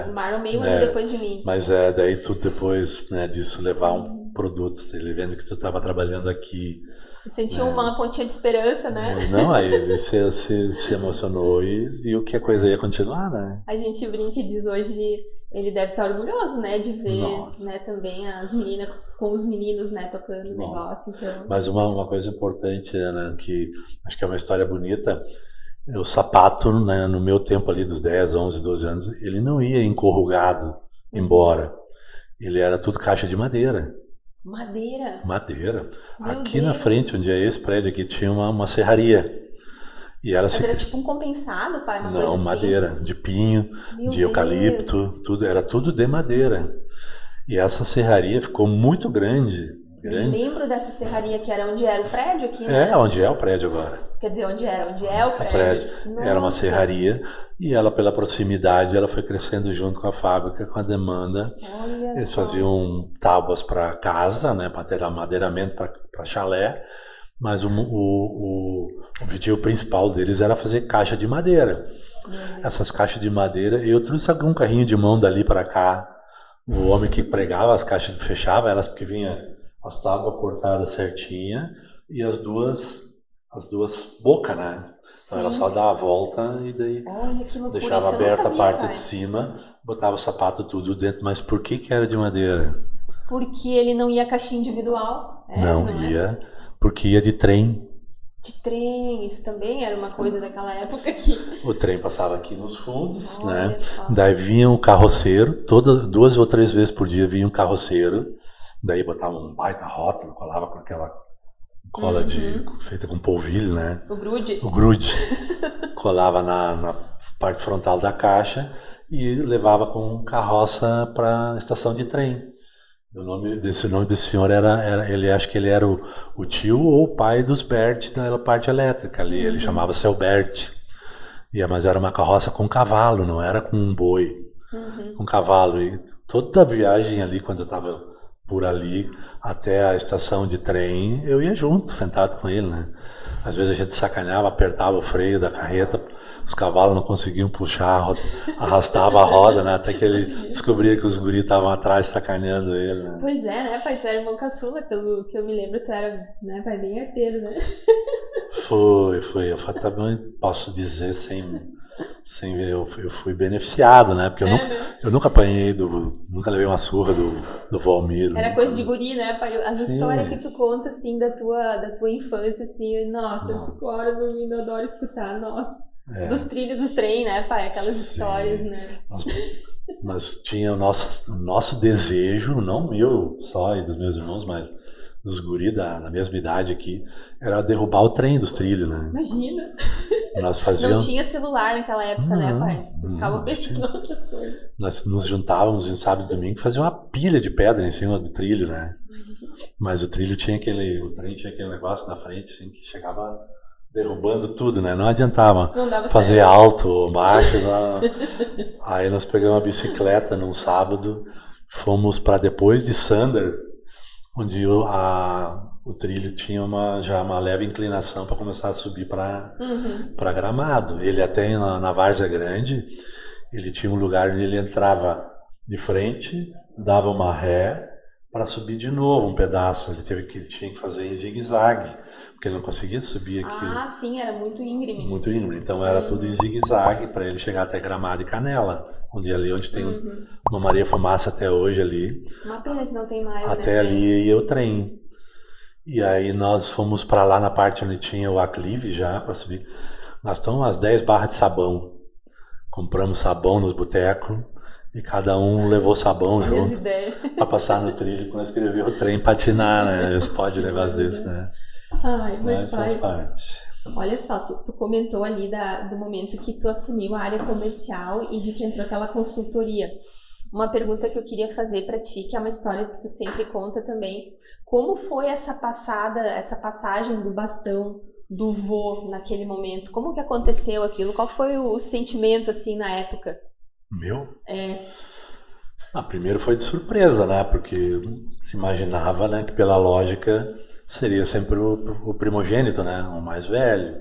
O Marlon meio ano né? depois de mim. Mas daí tu depois, né, disso levar um produto, ele vendo que tu estava trabalhando aqui. Sentiu uma pontinha de esperança, né? Não, aí ele se emocionou e viu que a coisa ia continuar, né? A gente brinca e diz hoje, ele deve estar orgulhoso, né? De ver, né, também as meninas com os meninos, né, tocando o negócio. Então... Mas uma coisa importante, né, que acho que é uma história bonita, o sapato, né, no meu tempo ali dos 10, 11, 12 anos, ele não ia encorrugado embora. Ele era tudo caixa de madeira. Madeira? Madeira. Meu aqui Deus. Na frente, onde é esse prédio aqui, tinha uma serraria. E ela era tipo um compensado, pai? Uma não, coisa assim? madeira, de pinho, Meu de Deus. eucalipto, era tudo de madeira. E essa serraria ficou muito grande. Eu lembro dessa serraria que era onde era o prédio aqui, né? Onde é o prédio agora. Quer dizer, onde é o prédio. Era uma serraria e ela, pela proximidade, ela foi crescendo junto com a fábrica, com a demanda. Olha Eles só. faziam tábuas para casa, né, para ter madeiramento para chalé, mas o objetivo principal deles era fazer caixa de madeira. Essas caixas de madeira, eu trouxe algum carrinho de mão dali para cá. O homem que pregava as caixas, fechava elas porque vinha as tábuas cortadas certinha e as duas bocas, né? Então ela só dava a volta e daí deixava aberta a parte de cima, botava o sapato tudo dentro. Mas por que era de madeira? Porque ele não ia caixinha individual. Não ia, porque ia de trem. De trem, isso também era uma coisa daquela época aqui. O trem passava aqui nos fundos, né? Daí vinha um carroceiro, 2 ou 3 vezes por dia vinha um carroceiro. Daí botava um baita rótulo, colava com aquela cola feita com polvilho, né? O grude. O grude. Colava na parte frontal da caixa e levava com carroça para a estação de trem. O nome desse senhor ele acho que ele era o tio ou o pai dos Bert da parte elétrica ali. Ele chamava Seu Bert. Mas era uma carroça com cavalo, não era com um boi. Com cavalo. E toda a viagem ali, quando eu estava por ali, até a estação de trem, eu ia junto, sentado com ele, né? Às vezes a gente sacaneava, apertava o freio da carreta, os cavalos não conseguiam puxar, arrastava a roda, né? Até que ele descobria que os guris estavam atrás sacaneando ele, né? Pois é, né, pai? Tu era irmão caçula, pelo que eu me lembro, tu era, né, pai, bem arteiro, né? Foi. Eu também posso dizer sem ver, eu fui beneficiado, né? Porque eu nunca apanhei nunca levei uma surra do Valmir. Era coisa de guri, né, pai? As histórias que tu conta, assim, da tua infância, assim, nossa, eu fico horas ouvindo, eu adoro escutar, nossa. Dos trilhos dos trem, né, pai? Aquelas histórias, né? Mas tinha o nosso desejo, não meu só e dos meus irmãos, mas dos guri da mesma idade aqui, era derrubar o trem dos trilhos, né? Imagina! Nós fazíamos... Não tinha celular naquela época, né, pai? Vocês ficavam pensando em outras coisas. Nós nos juntávamos em sábado e domingo e fazíamos uma pilha de pedra em cima do trilho, né? Mas o trem tinha aquele negócio na frente, assim, que chegava derrubando tudo, né? Não adiantava fazer alto ou baixo. Aí nós pegamos uma bicicleta num sábado, fomos para depois de Sander, onde o trilho tinha já uma leve inclinação para começar a subir para Gramado. Ele até na Várzea Grande, ele tinha um lugar onde ele entrava de frente, dava uma ré para subir de novo um pedaço. Ele tinha que fazer em zigue-zague, porque ele não conseguia subir aquilo. Ah, sim, era muito íngreme. Muito íngreme, então era tudo em zigue-zague para ele chegar até Gramado e Canela, onde tem uma Maria Fumaça até hoje ali. Uma pena que não tem mais, até ali ia o trem. E aí nós fomos para lá na parte onde tinha o aclive já para subir. Gastamos umas 10 barras de sabão. Compramos sabão nos botecos e cada um levou sabão junto para passar no trilho quando escreveu o trem patinar, né? Eles podem negócio desse, né? Ai, mas pai, faz parte. Olha só, tu comentou ali do momento que tu assumiu a área comercial e de que entrou aquela consultoria. Uma pergunta que eu queria fazer para ti, que é uma história que tu sempre conta também. Como foi essa passagem do bastão do vô naquele momento? Como que aconteceu aquilo? Qual foi o sentimento, assim, na época? Meu? Primeiro foi de surpresa, né? Porque se imaginava, né, que pela lógica seria sempre o primogênito, né? O mais velho.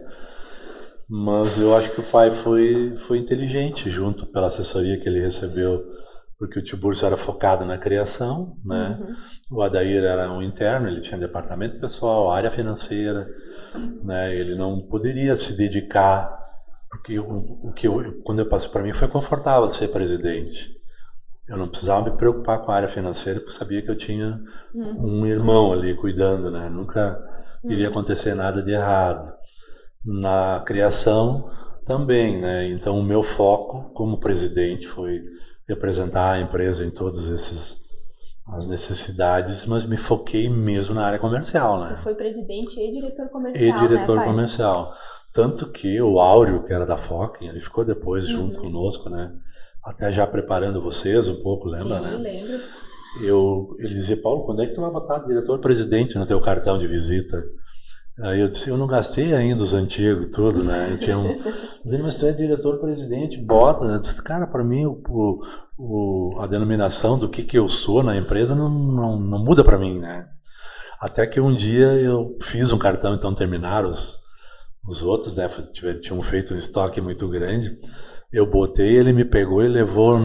Mas eu acho que o pai foi inteligente, junto pela assessoria que ele recebeu, porque o Tiburcio era focado na criação, né? O Adair era um interno, ele tinha departamento pessoal, área financeira, né? Ele não poderia se dedicar, porque quando eu passei, para mim foi confortável ser presidente. Eu não precisava me preocupar com a área financeira, porque sabia que eu tinha um irmão ali cuidando, né? Nunca iria acontecer nada de errado. Na criação também, né? Então o meu foco como presidente foi representar a empresa em todas as necessidades, mas me foquei mesmo na área comercial, né? Tu foi presidente e diretor comercial, e diretor, né, pai? comercial. Tanto que o Áureo, que era da Fokken, ele ficou depois junto conosco, né? Até já preparando vocês um pouco, lembra, né? Sim, lembro. Ele dizia, Paulo, quando é que tu vai botar diretor-presidente no teu cartão de visita? Aí eu disse, eu não gastei ainda os antigos e tudo, né? Eu tinha dizendo, mas tu é diretor-presidente, bota. Eu disse, cara, para mim a denominação do que eu sou na empresa não muda para mim, né? Até que um dia eu fiz um cartão, então terminaram os outros, né? Tinham feito um estoque muito grande. Eu botei, ele me pegou e levou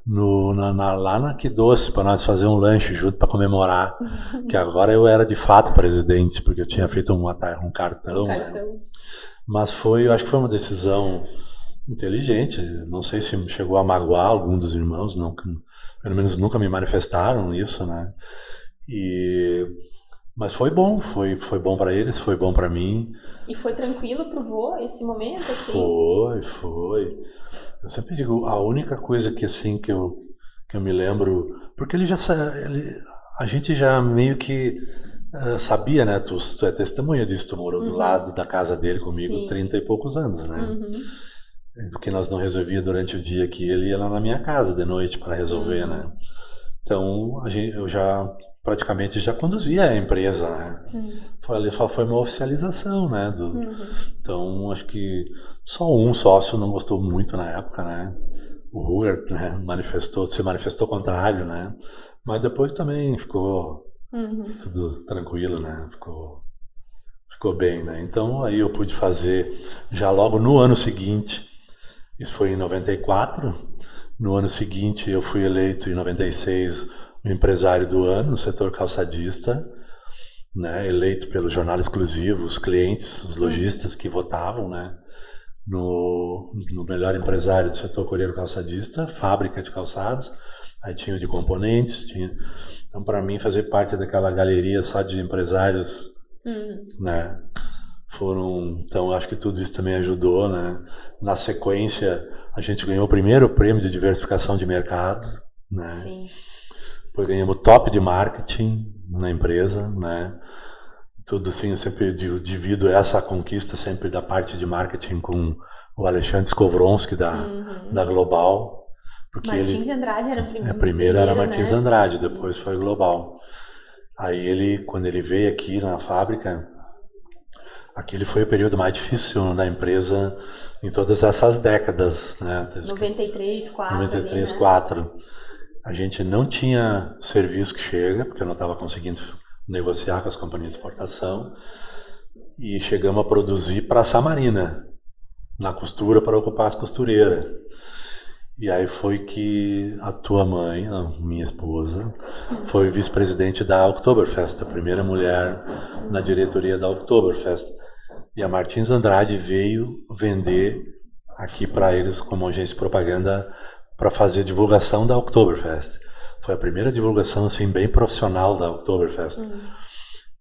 lá na Que Doce para nós fazer um lanche junto para comemorar que agora eu era de fato presidente, porque eu tinha feito um cartão. Né? Mas eu acho que foi uma decisão inteligente. Não sei se chegou a magoar algum dos irmãos, pelo menos nunca me manifestaram isso, né? Mas foi bom para eles, foi bom para mim. E foi tranquilo pro vô esse momento, assim? Foi. Eu sempre digo, a única coisa que assim que eu me lembro, porque a gente já meio que sabia, né? Tu é testemunha disso, tu morou do lado da casa dele comigo 30 e poucos anos, né? Do que nós não resolvia durante o dia aqui, ele ia lá na minha casa de noite para resolver, né? Então, eu já praticamente já conduzia a empresa, né? Só foi uma oficialização, né? Então, acho que só um sócio não gostou muito na época, né? O Ruger, né? Se manifestou contrário, né? Mas depois também ficou tudo tranquilo, né? Ficou bem, né? Então, aí eu pude fazer já logo no ano seguinte, isso foi em 94, no ano seguinte eu fui eleito em 96 o empresário do ano no setor calçadista, né? Eleito pelo Jornal Exclusivo, os clientes, os lojistas que votavam, né? No melhor empresário do setor coreano calçadista, fábrica de calçados, aí tinha o de componentes, então para mim fazer parte daquela galeria só de empresários, né? Então acho que tudo isso também ajudou, né? Na sequência a gente ganhou o primeiro prêmio de diversificação de mercado, né? Sim. Depois ganhamos o top de marketing na empresa, né? Tudo assim, eu sempre divido essa conquista sempre da parte de marketing com o Alexandre Skovronski da Global. Porque Martins Andrade era a primeira era Martins, né? Andrade, depois foi Global. Aí quando ele veio aqui na fábrica, aquele foi o período mais difícil da empresa em todas essas décadas, né? 93, 4. 93, 4. A gente não tinha serviço que chega, porque eu não estava conseguindo negociar com as companhias de exportação, e chegamos a produzir para a Samarina, na costura, para ocupar as costureiras. E aí foi que a tua mãe, a minha esposa, foi vice-presidente da Oktoberfest, a primeira mulher na diretoria da Oktoberfest. E a Martins Andrade veio vender aqui para eles como agência de propaganda para fazer divulgação da Oktoberfest. Foi a primeira divulgação assim bem profissional da Oktoberfest.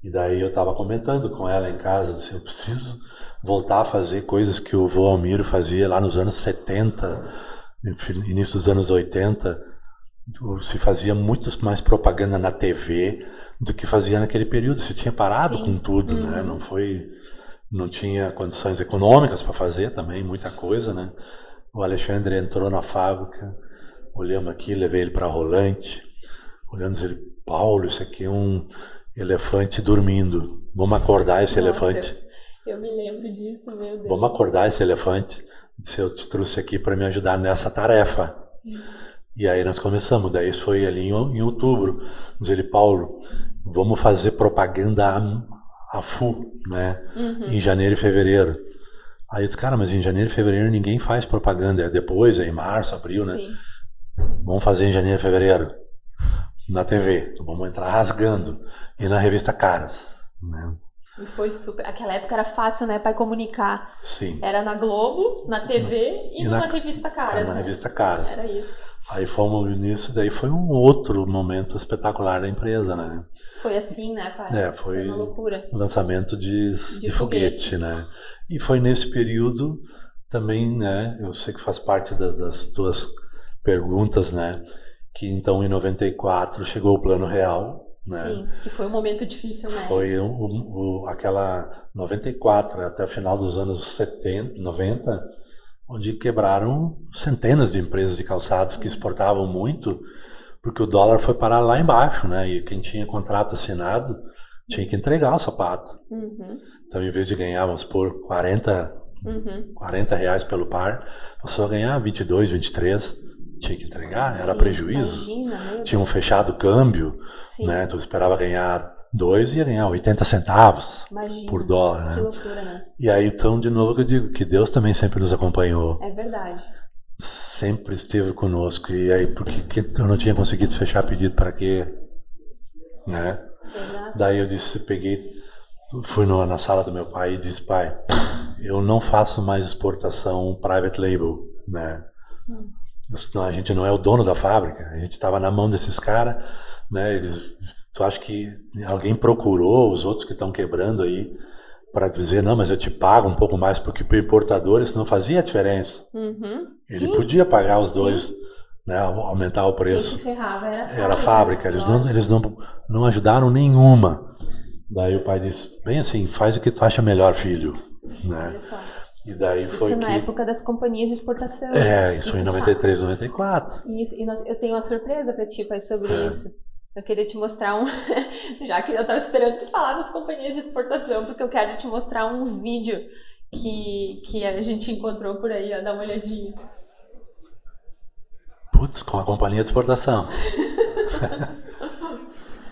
E daí eu estava comentando com ela em casa, assim, eu preciso voltar a fazer coisas que o vô Almiro fazia lá nos anos 70, início dos anos 80. Se fazia muito mais propaganda na TV do que fazia naquele período. Se tinha parado com tudo, né? Não tinha condições econômicas para fazer também muita coisa, né? O Alexandre entrou na fábrica, olhamos aqui, levei ele para Rolante, olhamos ele, Paulo, isso aqui é um elefante dormindo, vamos acordar esse elefante. Eu me lembro disso, meu Deus. Vamos acordar esse elefante. Disse, eu te trouxe aqui para me ajudar nessa tarefa. E aí nós começamos, daí isso foi ali em outubro. Diz ele, Paulo, vamos fazer propaganda a full, né? Em janeiro e fevereiro. Aí eu disse, cara, mas em janeiro e fevereiro ninguém faz propaganda, é depois, é em março, abril, né? Sim. Vamos fazer em janeiro e fevereiro, na TV, vamos entrar rasgando, e na revista Caras, né? E foi super, aquela época era fácil, né, para comunicar. Sim. Era na Globo, na TV e na revista Caras, na né? revista Caras. Era isso. Aí fomos nisso, daí foi um outro momento espetacular da empresa, né? Foi assim, né, pai? Foi uma loucura. Lançamento de foguete, né? E foi nesse período também, né? Eu sei que faz parte das tuas perguntas, né? Que então em 94 chegou o Plano Real, né? Sim, que foi um momento difícil, né? Foi aquela 94 até o final dos anos 70, 90, onde quebraram centenas de empresas de calçados que exportavam muito, porque o dólar foi parar lá embaixo, né? E quem tinha contrato assinado tinha que entregar o sapato. Então, em vez de ganhar, vamos supor, 40 reais pelo par, passou a ganhar 22, 23. Tinha que entregar, era prejuízo. Imagina, tinha um fechado câmbio, né? Tu esperava ganhar 2 e ia ganhar 80 centavos por dólar, né? Que loucura, né? E aí, então, de novo que eu digo, que Deus também sempre nos acompanhou. É verdade. Sempre esteve conosco. E aí, porque eu não tinha conseguido fechar pedido para quê? Né? Exato. Daí eu fui na sala do meu pai e disse, pai, eu não faço mais exportação private label, né? A gente não é o dono da fábrica, a gente estava na mão desses caras, né? Tu acha que alguém procurou os outros que estão quebrando aí para dizer, não, mas eu te pago um pouco mais, porque para o importador isso não fazia diferença. Ele podia pagar os dois, né? Aumentar o preço. Quem se ferrava era a fábrica. Eles não ajudaram nenhuma. Daí o pai disse, bem assim, faz o que tu acha melhor, filho, né? Olha só. E daí foi isso na época das companhias de exportação. Isso em 93, 94. Isso, e eu tenho uma surpresa pra ti, pai, sobre isso. Eu queria te mostrar já que eu tava esperando tu falar das companhias de exportação, porque eu quero te mostrar um vídeo que a gente encontrou por aí, ó, dá uma olhadinha. Putz, com a companhia de exportação.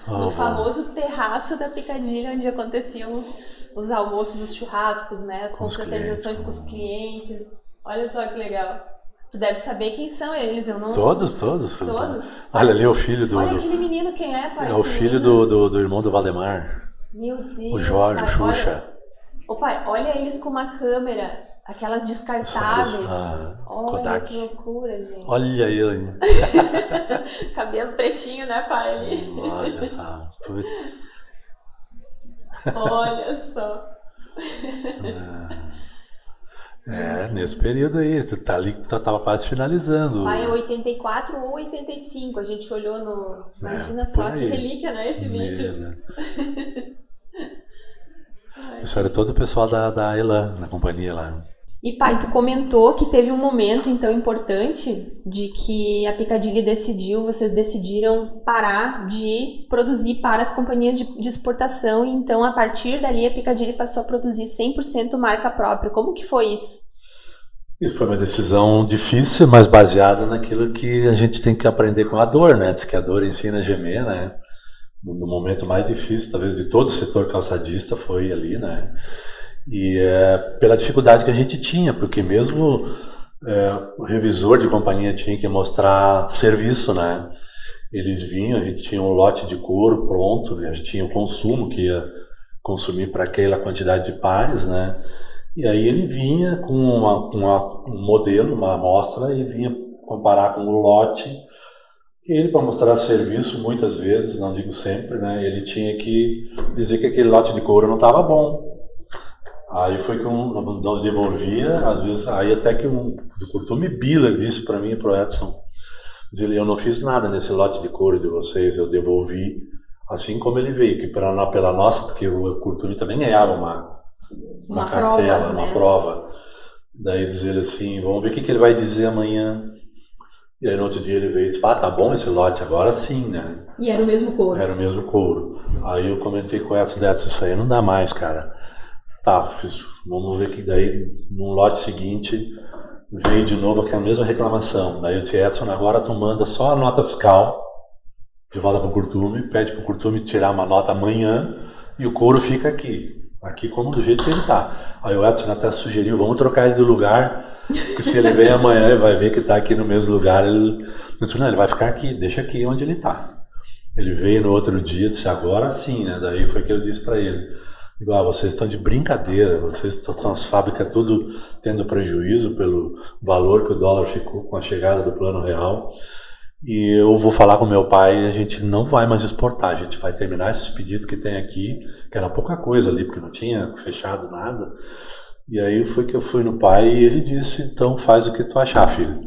No famoso terraço da Picadilly, onde aconteciam os almoços, os churrascos, né? As confraternizações com os clientes. Olha só que legal. Tu deve saber quem são eles, eu não... Todos. Olha ali o filho do... Olha aquele menino, quem é, pai? É o filho do irmão do Valdemar. Meu Deus, o Jorge, pai, o Xuxa. Ô pai, olha eles com uma câmera, aquelas descartáveis. Olha Kodak. que loucura, gente. Olha ele. Cabelo pretinho, né, pai? Ali. Olha só, putz. Olha só. Nesse período aí, tu tá ali, tu tava quase finalizando. Pai, é 84 ou 85, a gente olhou no... Imagina só que relíquia, né, esse vídeo. Isso era todo o pessoal da Elan, na companhia lá. E pai, tu comentou que teve um momento então importante de que a Picadilly vocês decidiram parar de produzir para as companhias de exportação, e então a partir dali a Picadilly passou a produzir 100% marca própria. Como que foi isso? Isso foi uma decisão difícil, mas baseada naquilo que a gente tem que aprender com a dor, né? Diz que a dor ensina a gemer, né? No momento mais difícil, talvez, de todo o setor calçadista foi ali, né? E pela dificuldade que a gente tinha, porque mesmo o revisor de companhia tinha que mostrar serviço, né? Eles vinham, a gente tinha um lote de couro pronto, né? A gente tinha o consumo que ia consumir para aquela quantidade de pares, né? E aí ele vinha com um modelo, uma amostra, e vinha comparar com o lote. E ele, para mostrar serviço, muitas vezes, não digo sempre, né? Ele tinha que dizer que aquele lote de couro não estava bom. Aí foi que nós devolvia, às vezes, aí até que do Curtume Biller disse para mim e para o Edson, eu não fiz nada nesse lote de couro de vocês, eu devolvi assim como ele veio, que pela nossa, porque o Curtume também ganhava uma cartela, uma prova. Daí diz ele assim, vamos ver o que ele vai dizer amanhã. E aí no outro dia ele veio e disse, tá bom esse lote, agora sim, né? E era o mesmo couro? Era o mesmo couro. Aí eu comentei com o Edson, isso aí não dá mais, cara. Tá, vamos ver que daí no lote seguinte veio de novo aquela mesma reclamação. Daí eu disse, Edson, agora tu manda só a nota fiscal de volta para o Curtume, pede para o Curtume tirar uma nota amanhã e o couro fica aqui como do jeito que ele tá. Aí o Edson até sugeriu, vamos trocar ele do lugar, porque se ele vem amanhã e vai ver que tá aqui no mesmo lugar, ele disse, não, ele vai ficar aqui, deixa aqui onde ele tá. Ele veio no outro dia, disse, agora sim, né? Daí foi que eu disse para ele, vocês estão de brincadeira, vocês estão as fábricas tudo tendo prejuízo pelo valor que o dólar ficou com a chegada do Plano Real, e eu vou falar com meu pai, a gente não vai mais exportar, a gente vai terminar esses pedidos que tem aqui, que era pouca coisa ali, porque não tinha fechado nada. E aí foi que eu fui no pai e ele disse, então faz o que tu achar, filho.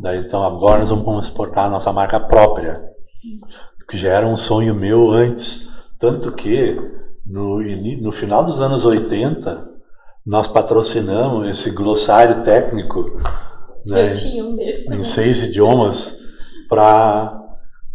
Daí então agora nós vamos exportar a nossa marca própria, que já era um sonho meu antes, tanto que no final dos anos 80, nós patrocinamos esse glossário técnico, né, eu tinha um desse em 6 idiomas,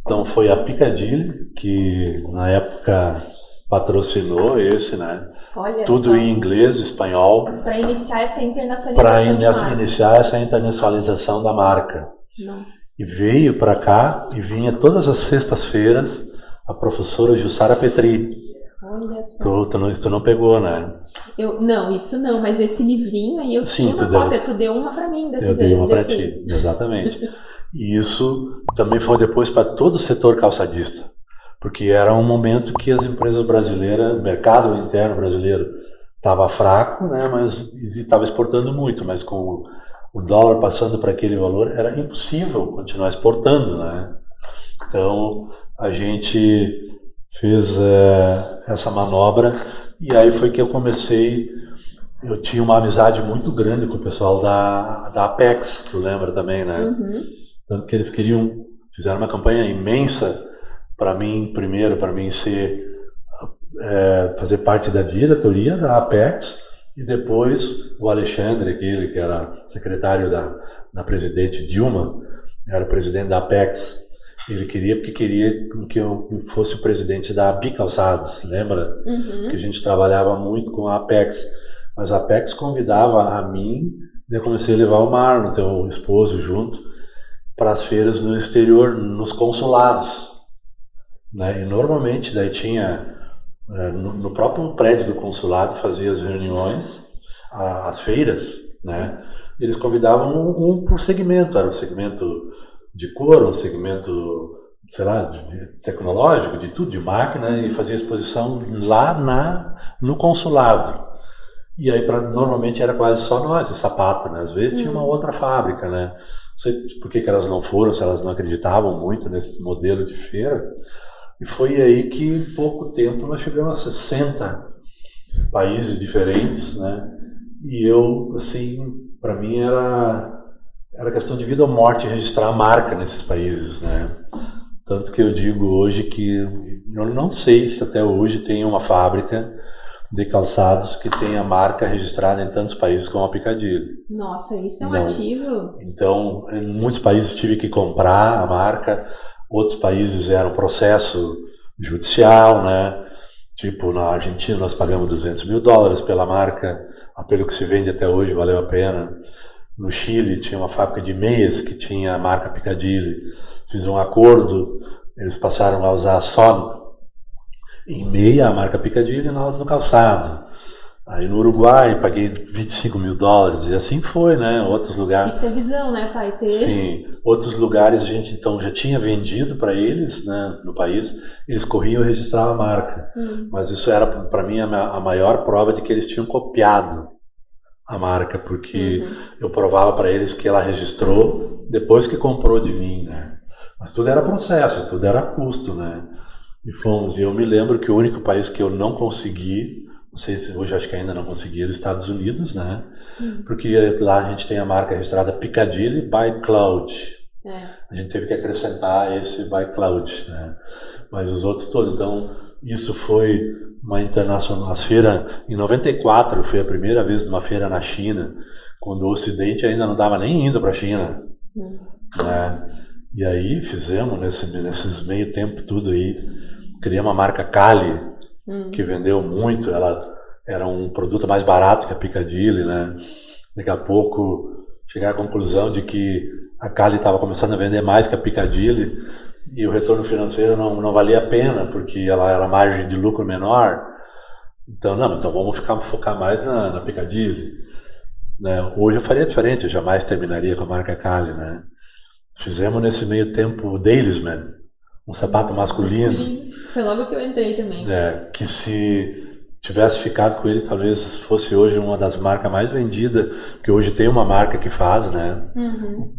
então foi a Picadilly que na época patrocinou esse, né? Olha tudo só. Em inglês, espanhol, para iniciar essa internacionalização. Iniciar essa internacionalização da marca. Nossa. E veio para cá e vinha todas as sextas-feiras a professora Jussara Petri. Olha só. Tu não pegou, né? Não, isso não, mas esse livrinho aí eu tinha uma cópia, tu deu uma para mim desses. Eu dei uma para ti, exatamente. E isso também foi depois para todo o setor calçadista, porque era um momento que as empresas brasileiras, o mercado interno brasileiro estava fraco, né, mas estava exportando muito, mas com o dólar passando para aquele valor, era impossível continuar exportando, né? Então a gente fez essa manobra e aí foi que eu comecei. Eu tinha uma amizade muito grande com o pessoal da Apex, tu lembra também, né? Uhum. Tanto que eles fizeram uma campanha imensa para mim, primeiro para mim fazer parte da diretoria da Apex E depois o Alexandre, aquele que era secretário da presidente Dilma, era o presidente da Apex, ele queria que eu fosse o presidente da Bicalçados, lembra? Que a gente trabalhava muito com a Apex, mas a Apex convidava a mim, daí eu comecei a levar o Marlon, teu esposo, junto, para as feiras no exterior, nos consulados, né? E normalmente daí tinha, no próprio prédio do consulado, fazia as reuniões, as feiras, né? Eles convidavam um por segmento, era o segmento de couro, um segmento, sei lá, de tecnológico, de tudo, de máquina, e fazia exposição lá no consulado. E aí normalmente era quase só nós, o sapato, né? Às vezes tinha uma outra fábrica, né? Não sei por que elas não foram, se elas não acreditavam muito nesse modelo de feira. E foi aí que em pouco tempo nós chegamos a 60 países diferentes, né? E eu, assim, para mim era questão de vida ou morte registrar a marca nesses países, né? Tanto que eu digo hoje que eu não sei se até hoje tem uma fábrica de calçados que tem a marca registrada em tantos países como a Piccadilly. Nossa, isso é um ativo. Então, em muitos países tive que comprar a marca, outros países era um processo judicial, né? Tipo, na Argentina nós pagamos $200 mil pela marca, pelo que se vende até hoje, valeu a pena. No Chile tinha uma fábrica de meias que tinha a marca Piccadilly. Fiz um acordo, eles passaram a usar só em meia a marca Piccadilly e nós no calçado. Aí no Uruguai paguei $25 mil e assim foi, né? Outros lugares. Isso é visão, né, pai? Sim, outros lugares a gente então já tinha vendido para eles, né, no país, eles corriam e registravam a marca. Mas isso era para mim a maior prova de que eles tinham copiado a marca, porque eu provava para eles que ela registrou depois que comprou de mim, né? Mas tudo era processo, tudo era custo, né? E eu me lembro que o único país que eu não consegui, não sei se hoje acho que ainda não consegui, era os Estados Unidos, né? Porque lá a gente tem a marca registrada Piccadilly by Cloud. A gente teve que acrescentar esse by Cloud, né? Mas os outros todos. Então, isso foi uma internacional. A feira, em 94, foi a primeira vez numa feira na China, quando o Ocidente ainda não estava nem indo para a China. Né? E aí fizemos, nesses meio tempo tudo aí, criamos a marca Cali, que vendeu muito. Ela era um produto mais barato que a Piccadilly, né? Daqui a pouco chegar à conclusão de que a Cali estava começando a vender mais que a Piccadilly e o retorno financeiro não valia a pena, porque ela era margem de lucro menor. Então vamos focar mais na Piccadilly, né? Hoje eu faria diferente, eu jamais terminaria com a marca Cali, né? Fizemos nesse meio tempo o Dailysman, um sapato masculino. Foi logo que eu entrei também. Que se tivesse ficado com ele, talvez fosse hoje uma das marcas mais vendidas, porque hoje tem uma marca que faz, né?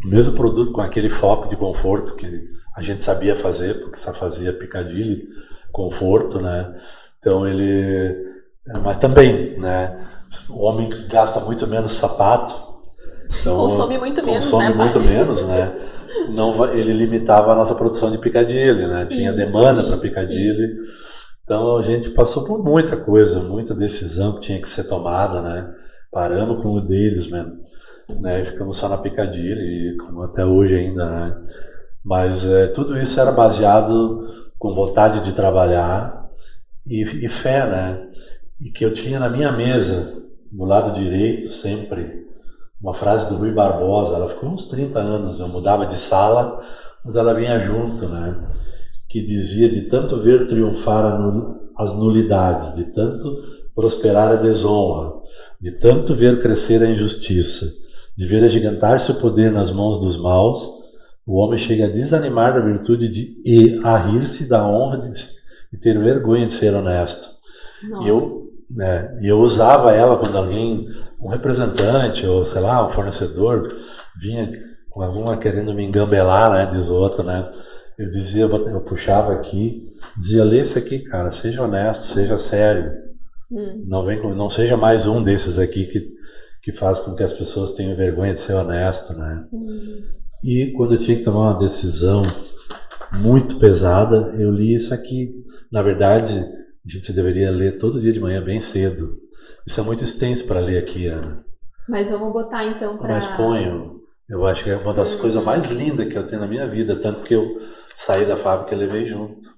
O mesmo produto com aquele foco de conforto que a gente sabia fazer, porque só fazia Piccadilly, conforto, né? Então mas também, né? O homem gasta muito menos sapato, então consome muito menos, consome muito menos, né? Ele limitava a nossa produção de Piccadilly, né? Tinha demanda para Piccadilly. Então a gente passou por muita coisa, muita decisão que tinha que ser tomada, né? Paramos com o Dailysman, né? E ficamos só na Piccadilly, como até hoje ainda, né? Mas tudo isso era baseado com vontade de trabalhar e fé, né? E que eu tinha na minha mesa, no lado direito, sempre, uma frase do Rui Barbosa. Ela ficou uns 30 anos, eu mudava de sala, mas ela vinha junto, né? Que dizia: de tanto ver triunfar as nulidades, de tanto prosperar a desonra, de tanto ver crescer a injustiça, de ver agigantar-se o poder nas mãos dos maus, o homem chega a desanimar da virtude e a rir-se da honra de ter vergonha de ser honesto. E eu usava ela quando alguém, um representante ou sei lá, um fornecedor vinha com alguma querendo me engambelar, né, diz o outro, né? Eu dizia, eu puxava aqui, dizia: lê isso aqui, cara, seja honesto, seja sério. Não seja mais um desses aqui que faz com que as pessoas tenham vergonha de ser honesto, né? E quando eu tinha que tomar uma decisão muito pesada, eu li isso aqui. Na verdade, A gente deveria ler todo dia de manhã bem cedo. Isso é muito extenso para ler aqui, Ana. Mas vamos botar então para... Mas ponho. Eu acho que é uma das coisas mais lindas que eu tenho na minha vida, tanto que eu saí da fábrica e levei junto.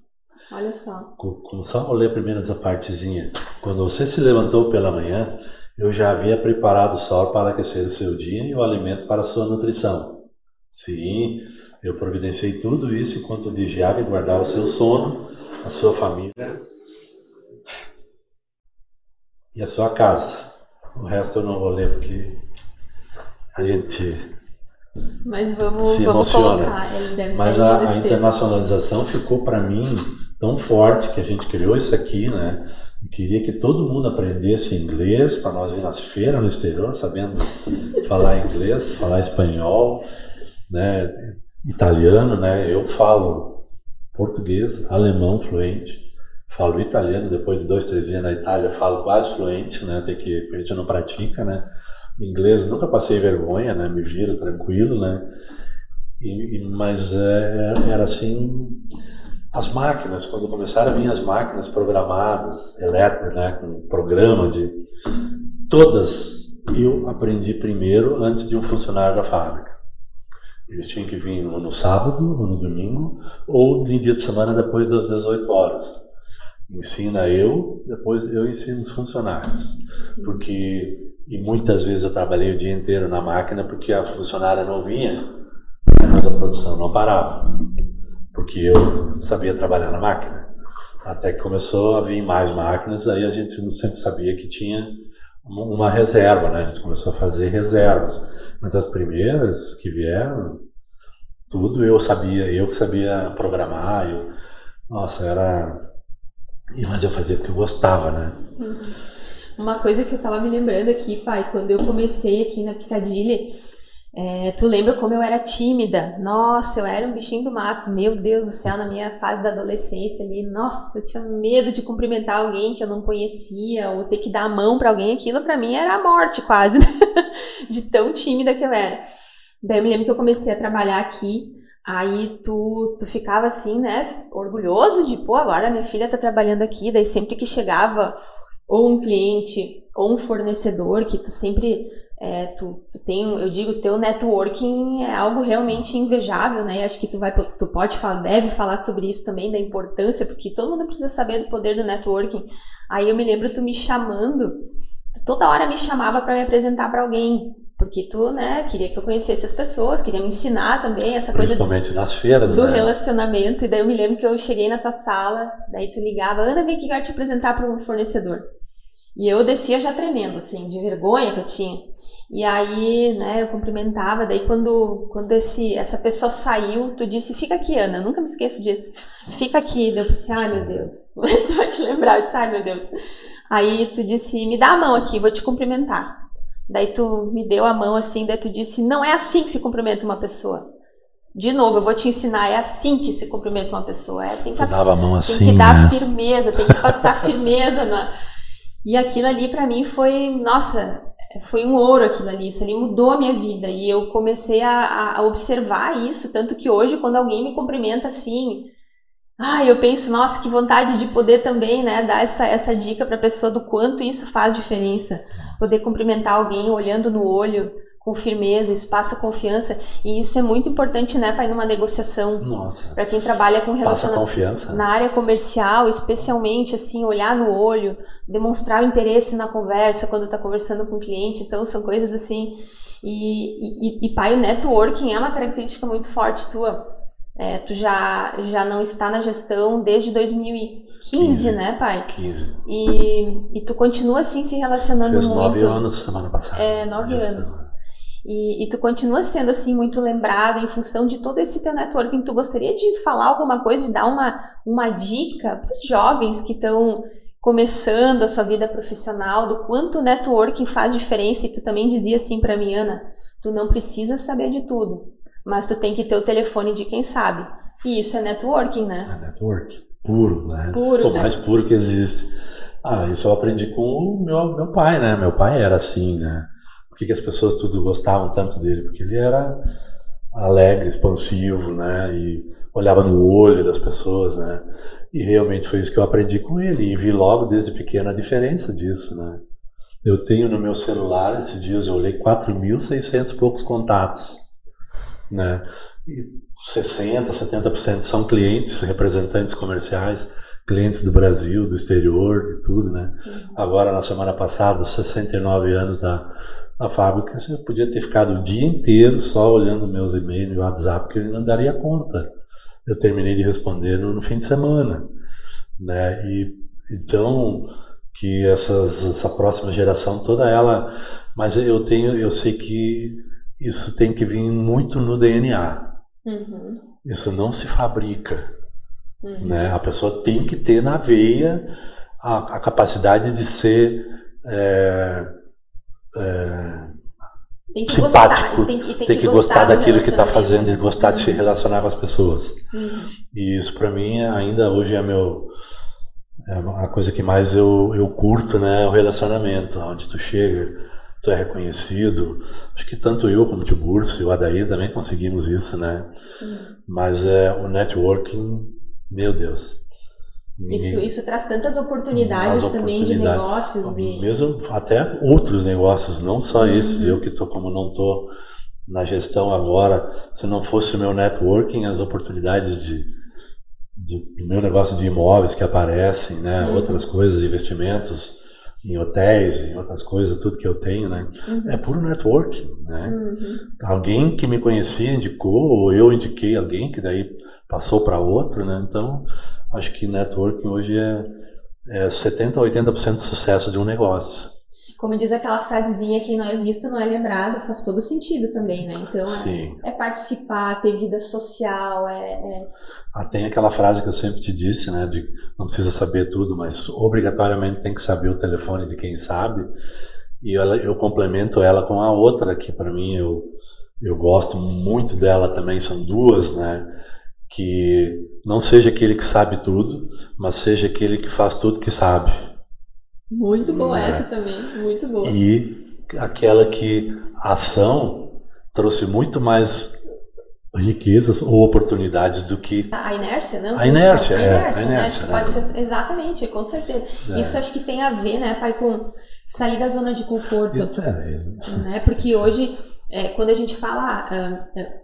Olha só. Só vou ler primeiro essa partezinha. Quando você se levantou pela manhã, eu já havia preparado o sol para aquecer o seu dia e o alimento para a sua nutrição. Sim, eu providenciei tudo isso enquanto vigiava e guardava o seu sono, a sua família e a sua casa. O resto eu não vou ler porque a gente Mas vamos emociona. Colocar. Ele deve Mas a internacionalização ficou para mim tão forte que a gente criou isso aqui, né? E queria que todo mundo aprendesse inglês para nós ir nas feiras no exterior, sabendo falar inglês, falar espanhol, né? Italiano, né? Eu falo português, alemão fluente, falo italiano, depois de 2, 3 dias na Itália falo quase fluente, né? Tem que, a gente não pratica, né? Inglês nunca passei vergonha, né? Me viro tranquilo, né? Mas era assim, as máquinas, quando começaram a vir as máquinas programadas, elétricas, né? Com programa de todas, eu aprendi primeiro antes de um funcionário da fábrica. Eles tinham que vir no sábado ou no domingo ou no dia de semana depois das 18 horas. Ensina eu, depois eu ensino os funcionários. E muitas vezes eu trabalhei o dia inteiro na máquina porque a funcionária não vinha, mas a produção não parava. Porque eu sabia trabalhar na máquina. Até que começou a vir mais máquinas, aí a gente sempre sabia que tinha uma reserva, né? A gente começou a fazer reservas. Mas as primeiras que vieram, tudo eu que sabia programar. Nossa, mas eu fazia porque eu gostava, né? Uma coisa que eu tava me lembrando aqui, pai, quando eu comecei aqui na Piccadilly, tu lembra como eu era tímida? Nossa, eu era um bichinho do mato, meu Deus do céu, na minha fase da adolescência ali, nossa, eu tinha medo de cumprimentar alguém que eu não conhecia, ou ter que dar a mão pra alguém, aquilo pra mim era a morte quase, né? De tão tímida que eu era. Daí eu me lembro que eu comecei a trabalhar aqui, aí tu ficava assim, né, orgulhoso de, pô, agora minha filha tá trabalhando aqui, daí sempre que chegava ou um cliente, ou um fornecedor, que tu sempre, tu tem, eu digo, teu networking é algo realmente invejável, né, e acho que tu pode falar, deve falar sobre isso também, da importância, porque todo mundo precisa saber do poder do networking. Aí eu me lembro tu me chamando, tu toda hora me chamava para me apresentar para alguém, porque tu, né, queria que eu conhecesse as pessoas, queria me ensinar também essa coisa principalmente nas feiras, do né? Relacionamento. E daí eu me lembro que eu cheguei na tua sala, daí tu ligava, Ana, vem aqui, quero te apresentar para um fornecedor. E eu descia já tremendo, assim, de vergonha que eu tinha. E aí, né, eu cumprimentava, daí quando essa pessoa saiu, tu disse, fica aqui, Ana, eu nunca me esqueço disso, fica aqui. Daí eu pensei, ai meu Deus, tu vai te lembrar, eu disse, ai meu Deus. Aí tu disse, me dá a mão aqui, vou te cumprimentar. Daí tu me deu a mão assim, daí tu disse, não é assim que se cumprimenta uma pessoa. De novo, eu vou te ensinar, é assim que se cumprimenta uma pessoa. Tem que, dava a mão assim, tem que dar né? firmeza, tem que passar firmeza na... E aquilo ali pra mim foi, nossa, foi um ouro aquilo ali, isso ali mudou a minha vida. E eu comecei a observar isso, tanto que hoje quando alguém me cumprimenta assim, eu penso, nossa, que vontade de poder também, né, dar essa dica pra pessoa do quanto isso faz diferença. Poder cumprimentar alguém olhando no olho, com firmeza, isso passa confiança. E isso é muito importante, né, para ir numa negociação. Nossa. Para quem trabalha com relacionamento. Passa confiança. Na área comercial, especialmente, assim, olhar no olho, demonstrar o interesse na conversa quando está conversando com o cliente. Então, são coisas assim. E pai, o networking é uma característica muito forte tua. Tu já não está na gestão desde 2015, né, pai? 15. E tu continua assim se relacionando muito. Fez 9 anos semana passada. 9 anos. E tu continua sendo assim muito lembrado em função de todo esse teu networking. Tu gostaria de falar alguma coisa, de dar uma dica para os jovens que estão começando a sua vida profissional, do quanto o networking faz diferença? E tu também dizia assim para mim, Ana, tu não precisa saber de tudo, mas tu tem que ter o telefone de quem sabe. E isso é networking, né? É networking. Puro, né? Puro, o mais puro que existe. Isso eu aprendi com o meu pai, né? Meu pai era assim, né? Por que as pessoas tudo gostavam tanto dele? Porque ele era alegre, expansivo, né? E olhava no olho das pessoas, né? E realmente foi isso que eu aprendi com ele. E vi logo desde pequeno a diferença disso, né? Eu tenho no meu celular, esses dias eu olhei 4.600 e poucos contatos, né? E 60%, 70% são clientes, representantes comerciais, clientes do Brasil, do exterior e tudo, né? Agora, na semana passada, 69 anos da fábrica, eu podia ter ficado o dia inteiro só olhando meus e-mails e WhatsApp, que eu não daria conta. Eu terminei de responder no fim de semana, né? E então que essa próxima geração toda ela, mas eu sei que isso tem que vir muito no DNA. Isso não se fabrica, né? A pessoa tem que ter na veia a capacidade de ser tem que simpático, gostar, tem que gostar daquilo que está fazendo e gostar de se relacionar com as pessoas. E isso para mim ainda hoje é a coisa que mais eu curto, né? O relacionamento, onde tu chega, tu é reconhecido. Acho que tanto eu como o Tiburcio e o Adair também conseguimos isso, né? Mas o networking, meu Deus. Isso traz tantas oportunidades também de negócios. Mesmo até outros negócios, não só esses. Eu que como não estou na gestão agora, se não fosse o meu networking, as oportunidades do meu negócio de imóveis que aparecem, né? Outras coisas, investimentos em hotéis, em outras coisas, tudo que eu tenho, né? É puro networking, né? Alguém que me conhecia indicou, ou eu indiquei alguém que daí passou para outro, né? Então, acho que networking hoje é 70% a 80% do sucesso de um negócio. Como diz aquela frasezinha, quem não é visto não é lembrado, faz todo sentido também, né? Então, é participar, ter vida social, tem aquela frase que eu sempre te disse, né? De não precisa saber tudo, mas obrigatoriamente tem que saber o telefone de quem sabe. E eu complemento ela com a outra, que para mim eu gosto muito dela também, são duas, né? Que não seja aquele que sabe tudo, mas seja aquele que faz tudo que sabe. Muito boa essa também, muito boa. E aquela que a ação trouxe muito mais riquezas ou oportunidades do que... A inércia, não? A inércia, né? Pode ser, exatamente, com certeza. Isso acho que tem a ver, né, pai, com sair da zona de conforto. Né? Porque hoje, quando a gente fala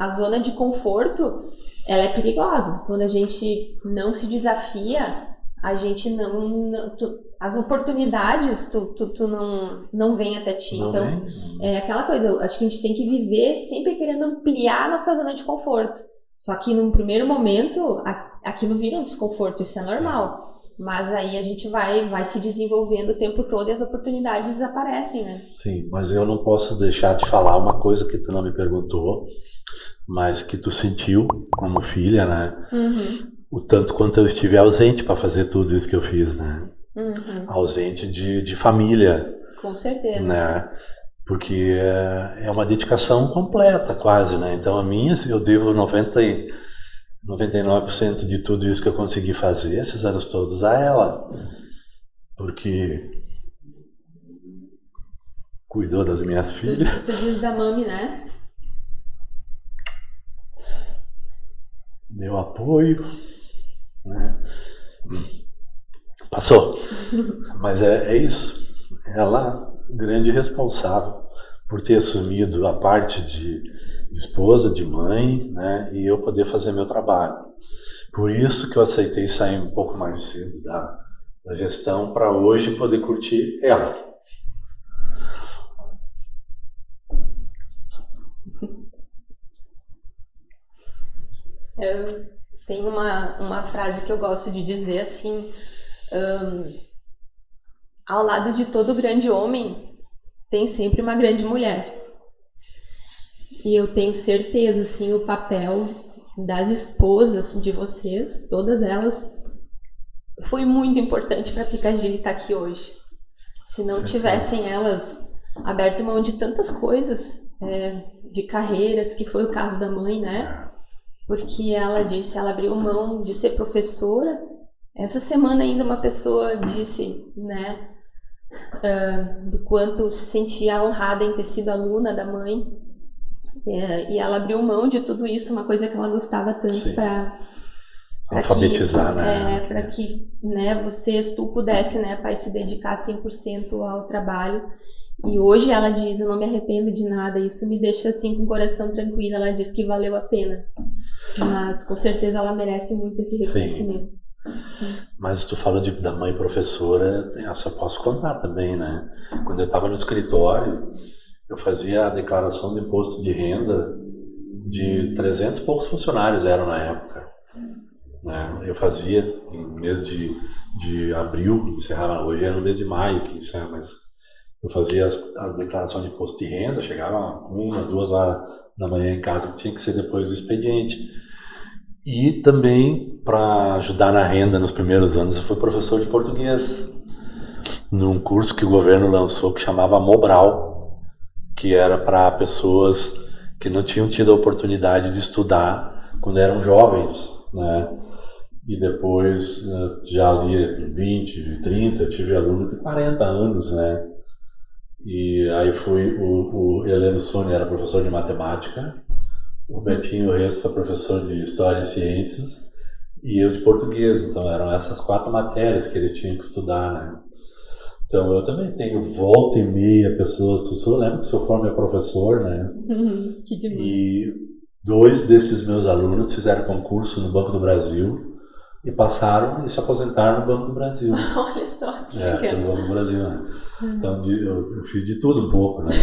a zona de conforto, ela é perigosa. Quando a gente não se desafia, a gente as oportunidades tu não vem até ti. Não então vem. É aquela coisa, eu acho que a gente tem que viver sempre querendo ampliar a nossa zona de conforto. Só que num primeiro momento aquilo vira um desconforto, isso é normal. Mas aí a gente vai se desenvolvendo o tempo todo e as oportunidades aparecem, né? Sim, mas eu não posso deixar de falar uma coisa que tu não me perguntou, mas que tu sentiu como filha, né? O tanto quanto eu estive ausente para fazer tudo isso que eu fiz, né? Ausente de família. Com certeza. Né? Porque é uma dedicação completa, quase, né? Então a minha, eu devo 99% de tudo isso que eu consegui fazer esses anos todos a ela. Porque cuidou das minhas filhas. Tu diz da mami, né? Deu apoio, né? Passou. Mas é isso. Ela, grande responsável por ter assumido a parte de esposa, de mãe, né? E eu poder fazer meu trabalho. Por isso que eu aceitei sair um pouco mais cedo da gestão para hoje poder curtir ela. Tem uma frase que eu gosto de dizer assim: ao lado de todo grande homem tem sempre uma grande mulher. E eu tenho certeza, assim, o papel das esposas de vocês, todas elas, foi muito importante para a Picagile estar aqui hoje. Se não tivessem elas aberto mão de tantas coisas, de carreiras, que foi o caso da mãe, né? Porque ela abriu mão de ser professora. Essa semana ainda uma pessoa disse, né, do quanto se sentia honrada em ter sido aluna da mãe. E ela abriu mão de tudo isso, uma coisa que ela gostava tanto para alfabetizar, né? Para que, né, tu pudesse, né, pai, se dedicar 100% ao trabalho. E hoje ela diz, eu não me arrependo de nada, isso me deixa assim com o coração tranquilo. Ela diz que valeu a pena, mas com certeza ela merece muito esse reconhecimento. Sim. Mas tu falou da mãe professora, eu só posso contar também, né? Quando eu estava no escritório, eu fazia a declaração de imposto de renda de 300 e poucos funcionários eram na época, né? Eu fazia em mês de abril, encerrava, hoje é no mês de maio que encerra, mas eu fazia as declarações de imposto de renda, chegava 1, 2 horas da manhã em casa, que tinha que ser depois do expediente. E também, para ajudar na renda nos primeiros anos, eu fui professor de português num curso que o governo lançou que chamava Mobral, que era para pessoas que não tinham tido a oportunidade de estudar quando eram jovens, né? E depois, já ali 20, 30, eu tive aluno de 40 anos, né? E aí o Heleno Sônia era professor de matemática, o Betinho Reis foi professor de História e Ciências e eu de Português. Então eram essas 4 matérias que eles tinham que estudar, né? Então eu também tenho volta e meia pessoas, eu lembro que o seu forma é professor, né? Que demais. E 2 desses meus alunos fizeram concurso no Banco do Brasil e passaram e se aposentaram no Banco do Brasil. Olha só, que pelo Banco do Brasil, né? Então eu fiz de tudo um pouco, né?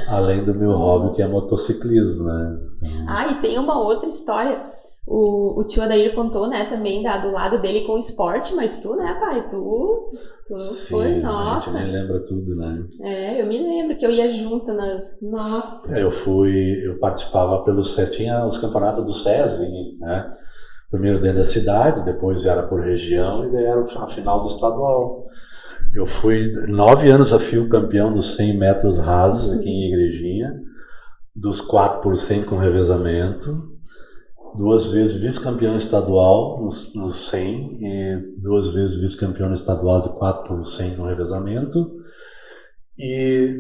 Além do meu hobby, que é motociclismo, né? Então... e tem uma outra história. O tio Adair contou, né, também do lado dele com o esporte, mas tu, né, pai, tu Sim, foi, nossa. A gente me lembra tudo, né? Eu me lembro que eu ia junto nossa. Eu participava tinha os campeonatos do SESI, né? Primeiro dentro da cidade, depois era por região e daí era a final do estadual. Eu fui 9 anos a fio campeão dos 100 metros rasos aqui em Igrejinha, dos 4 por 100 com revezamento, 2 vezes vice-campeão estadual nos 100 e 2 vezes vice-campeão estadual de 4 por 100 com revezamento. E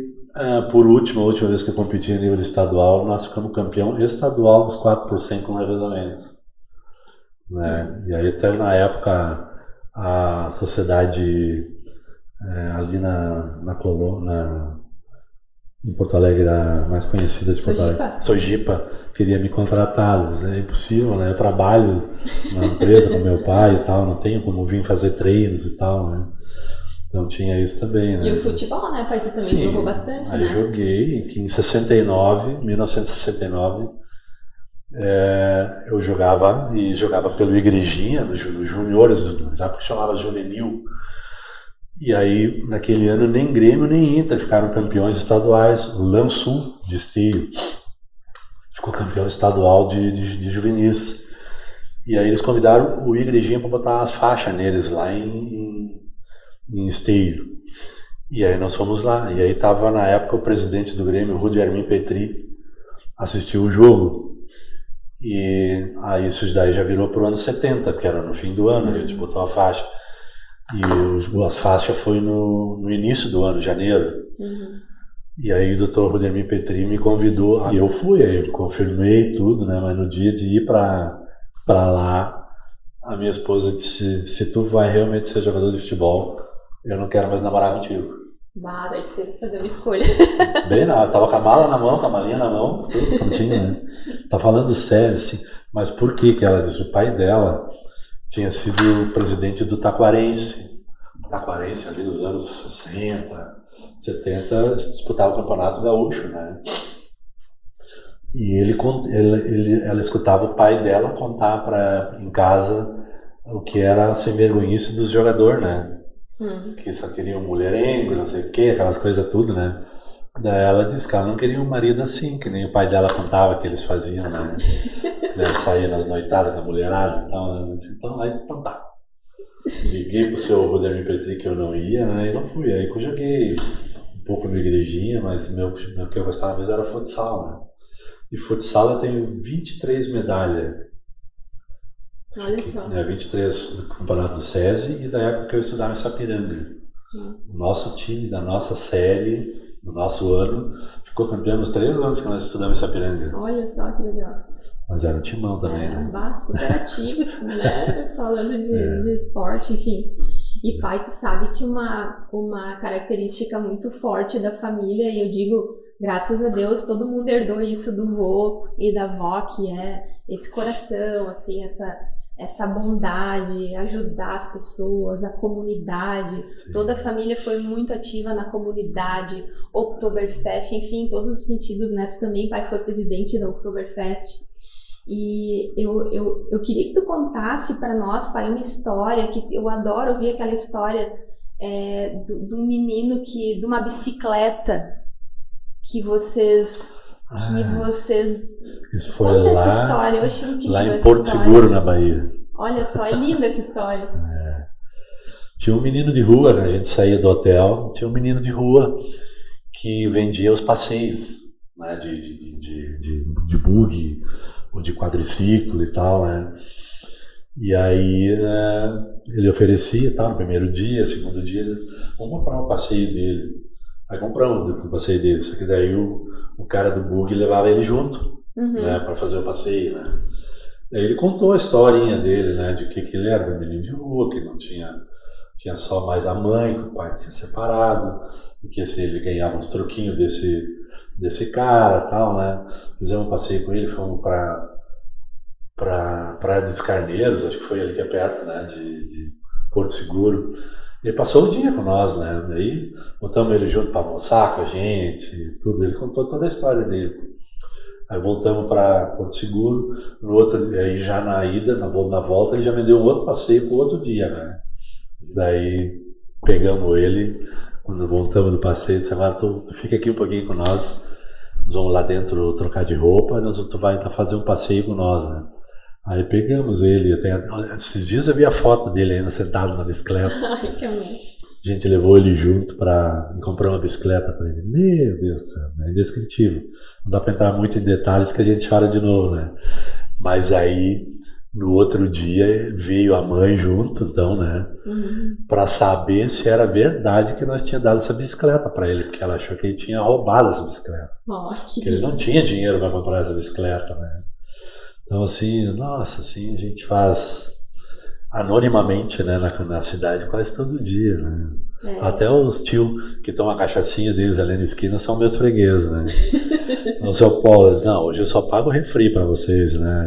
por último, a última vez que eu competi a nível estadual, nós ficamos campeão estadual dos 4 por 100 com revezamento, né? E aí até na época a sociedade ali na colônia, em Porto Alegre, a mais conhecida de Porto Alegre, Sojipa, queria me contratar. É impossível, né? Eu trabalho na empresa com meu pai e tal, não tenho como vir fazer treinos e tal, né? Então tinha isso também, né? E o futebol, né, pai? Tu também jogou bastante, aí né? Aí joguei, que em 1969, eu jogava pelo Igrejinha, nos juniores, já porque chamava juvenil. E aí, naquele ano, nem Grêmio nem Inter ficaram campeões estaduais. O Lansul, de Esteio, ficou campeão estadual de juvenis. E aí eles convidaram o Igrejinha para botar umas faixas neles lá em Esteio. E aí nós fomos lá. E aí estava, na época, o presidente do Grêmio, Rudi Armin Petri, assistiu o jogo. E aí isso daí já virou pro ano 70, porque era no fim do ano, a gente botou a faixa. E as faixas foi no início do ano, janeiro. E aí o Dr. Rudemir Petri me convidou, e eu fui, aí eu confirmei tudo, né? Mas no dia de ir para lá, a minha esposa disse: se tu vai realmente ser jogador de futebol, eu não quero mais namorar contigo. Daí tu teve que fazer uma escolha. Bem, não, eu tava com a mala na mão, com a malinha na mão, tudo prontinho, né? Tá falando sério, assim. Mas por que ela disse? O pai dela tinha sido o presidente do Taquarense. O Taquarense, ali nos anos 60, 70, disputava o Campeonato Gaúcho, né? E ela escutava o pai dela contar em casa o que era a sem-vergonhice dos jogadores, né? Que só queriam mulherengo, não sei o que, aquelas coisas tudo, né? Daí ela disse que ela não queria um marido assim, que nem o pai dela contava que eles faziam, né? Eles saíam nas noitadas com a mulherada e tal, né? Então tá. Liguei pro seu Rudemir Petri que eu não ia, né? E não fui. Aí eu joguei um pouco no Igrejinha, mas o que eu gostava mesmo era futsal, né? E futsal eu tenho 23 medalhas. Olha só. 23 do campeonato do SESI e da época que eu estudava em Sapiranga. O nosso time da nossa série no nosso ano, ficou campeão nos 3 anos que nós estudamos em Sapiranga. Olha só que legal. Mas era um timão também, né? Super ativos, né? Falando de esporte, enfim. E pai, tu sabe que uma característica muito forte da família, e eu digo, graças a Deus, todo mundo herdou isso do vô e da avó, que é esse coração, assim, essa bondade, ajudar as pessoas, a comunidade. Sim. Toda a família foi muito ativa na comunidade, Oktoberfest, enfim, em todos os sentidos, né? Tu também, pai, foi presidente da Oktoberfest. E eu queria que tu contasse para nós, pai, uma história que eu adoro ouvir, aquela história do menino de uma bicicleta que vocês isso foi conta lá, essa história, eu achei incrível lá em essa Porto história. Seguro, na Bahia. Olha só, é linda essa história. Tinha um menino de rua, a gente saía do hotel, tinha um menino de rua que vendia os passeios, né, de buggy ou de quadriciclo e tal, né? E aí ele oferecia e tal, no primeiro dia, segundo dia, eles vão comprar o passeio dele. Aí compramos o passeio dele, só que daí o cara do buggy levava ele junto, né, para fazer o passeio, né? Aí ele contou a historinha dele, né, de que ele era um menino de rua, que não tinha só mais a mãe, que o pai tinha separado, e que ele ganhava uns troquinhos desse cara e tal, né? Fizemos um passeio com ele, fomos pra Praia dos Carneiros, acho que foi ali que é perto, né, de Porto Seguro. Ele passou o dia com nós, né? Daí botamos ele junto para almoçar com a gente, tudo. Ele contou toda a história dele. Aí voltamos para Porto Seguro. No outro, aí já na ida, na volta, ele já vendeu um outro passeio para o outro dia, né? Daí pegamos ele, quando voltamos do passeio, disse: agora tu fica aqui um pouquinho com nós vamos lá dentro trocar de roupa, tu vai fazer um passeio com nós, né? Aí pegamos ele, esses dias eu vi a foto dele ainda sentado na bicicleta. Ai, que amor. A gente levou ele junto e comprou uma bicicleta para ele. Meu Deus do céu, é indescritível. Não dá para entrar muito em detalhes que a gente chora de novo, né? Mas aí, no outro dia, veio a mãe junto, então, né? Para saber se era verdade que nós tínhamos dado essa bicicleta para ele, porque ela achou que ele tinha roubado essa bicicleta. Porque ele não tinha dinheiro para comprar essa bicicleta, né? Então, assim, nossa, assim, a gente faz anonimamente, né, na cidade quase todo dia, né? Até os tios que tomam a cachaçinha deles ali na esquina são meus fregueses, né? O seu Paulo diz: não, hoje eu só pago refri para vocês, né?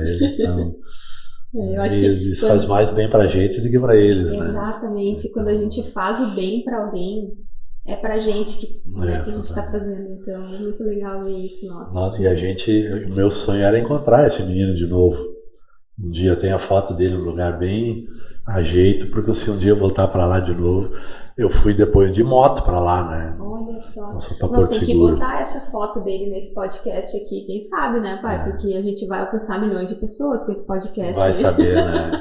Eu acho que isso faz mais bem pra gente do que pra eles, né? Exatamente, quando a gente faz o bem pra alguém, é pra gente que a gente tá fazendo, então é muito legal ver isso, nossa. E o meu sonho era encontrar esse menino de novo. Um dia eu tenho a foto dele num lugar bem a jeito, porque se um dia eu voltar pra lá de novo, eu fui depois de moto pra lá, né? Olha só. Nós temos que botar essa foto dele nesse podcast aqui, quem sabe, né, pai? Porque a gente vai alcançar milhões de pessoas com esse podcast. Vai saber, né?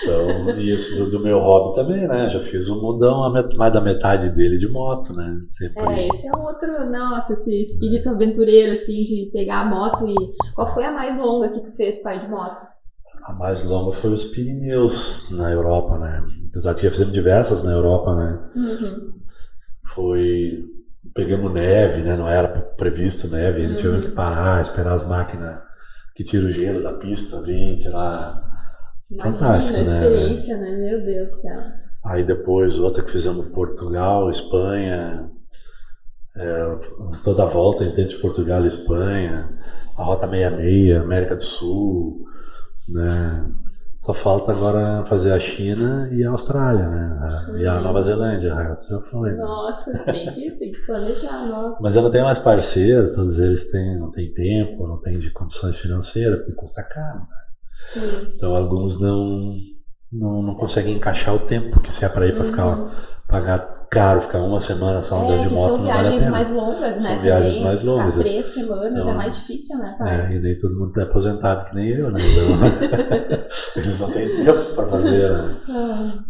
Então, e isso do meu hobby também, né? Já fiz um mundão, mais da metade dele de moto, né? Sempre. Esse é outro, nossa, esse espírito aventureiro, assim, de pegar a moto. E qual foi a mais longa que tu fez, pai, de moto? A mais longa foi os Pirineus, na Europa, né? Apesar que já fizemos diversas na Europa, né? Pegamos neve, né? Não era previsto neve, a gente tinha que parar, esperar as máquinas que tiram o gelo da pista, vir tirar. Fantástico, né? A experiência, né? Meu Deus do céu. Aí depois outra que fizemos em Portugal, Espanha, toda a volta dentro de Portugal e Espanha, a Rota 66, América do Sul, né? Só falta agora fazer a China e a Austrália, né? E a Nova Zelândia, o resto já foi. Né? Nossa, tem que planejar, nossa. Mas eu não tenho mais parceiro, todos eles não têm tempo, não têm de condições financeiras, porque custa caro, né? Sim. Então alguns não conseguem encaixar o tempo, porque se é para ir para pagar caro, ficar uma semana só andando de moto, não vale a pena. São viagens mais longas, né? São viagens mais longas. Ficar 3 semanas então, é mais difícil, né, pai? E nem todo mundo é aposentado que nem eu, né? Então, eles não têm tempo para fazer, né?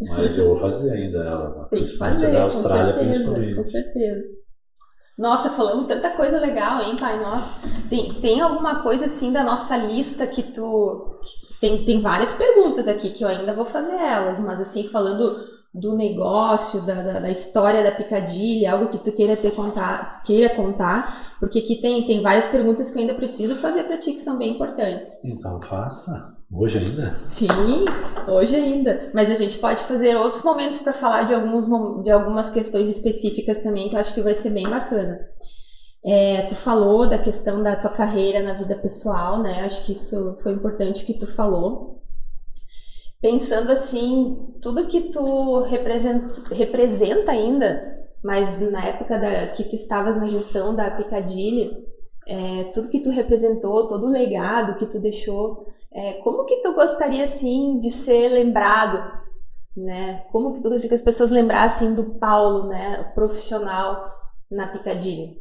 Mas eu vou fazer ainda ela. Tem que fazer, na Austrália, com certeza. Nossa, falamos tanta coisa legal, hein, pai? Nossa, tem alguma coisa assim da nossa lista que tu... Tem várias perguntas aqui que eu ainda vou fazer elas, mas assim, falando do negócio, da história da Picadilly, algo que tu queira contar, porque aqui tem várias perguntas que eu ainda preciso fazer para ti que são bem importantes. Então faça. Hoje ainda? Sim, hoje ainda. Mas a gente pode fazer outros momentos para falar de algumas questões específicas também, que eu acho que vai ser bem bacana. Tu falou da questão da tua carreira na vida pessoal, né? Acho que isso foi importante que tu falou. Pensando assim, tudo que tu representa ainda, mas na época que tu estavas na gestão da Picadilly, tudo que tu representou, todo o legado que tu deixou, como que tu gostaria assim de ser lembrado, né? Como que tu gostaria que as pessoas lembrassem do Paulo, né, o profissional na Picadilly?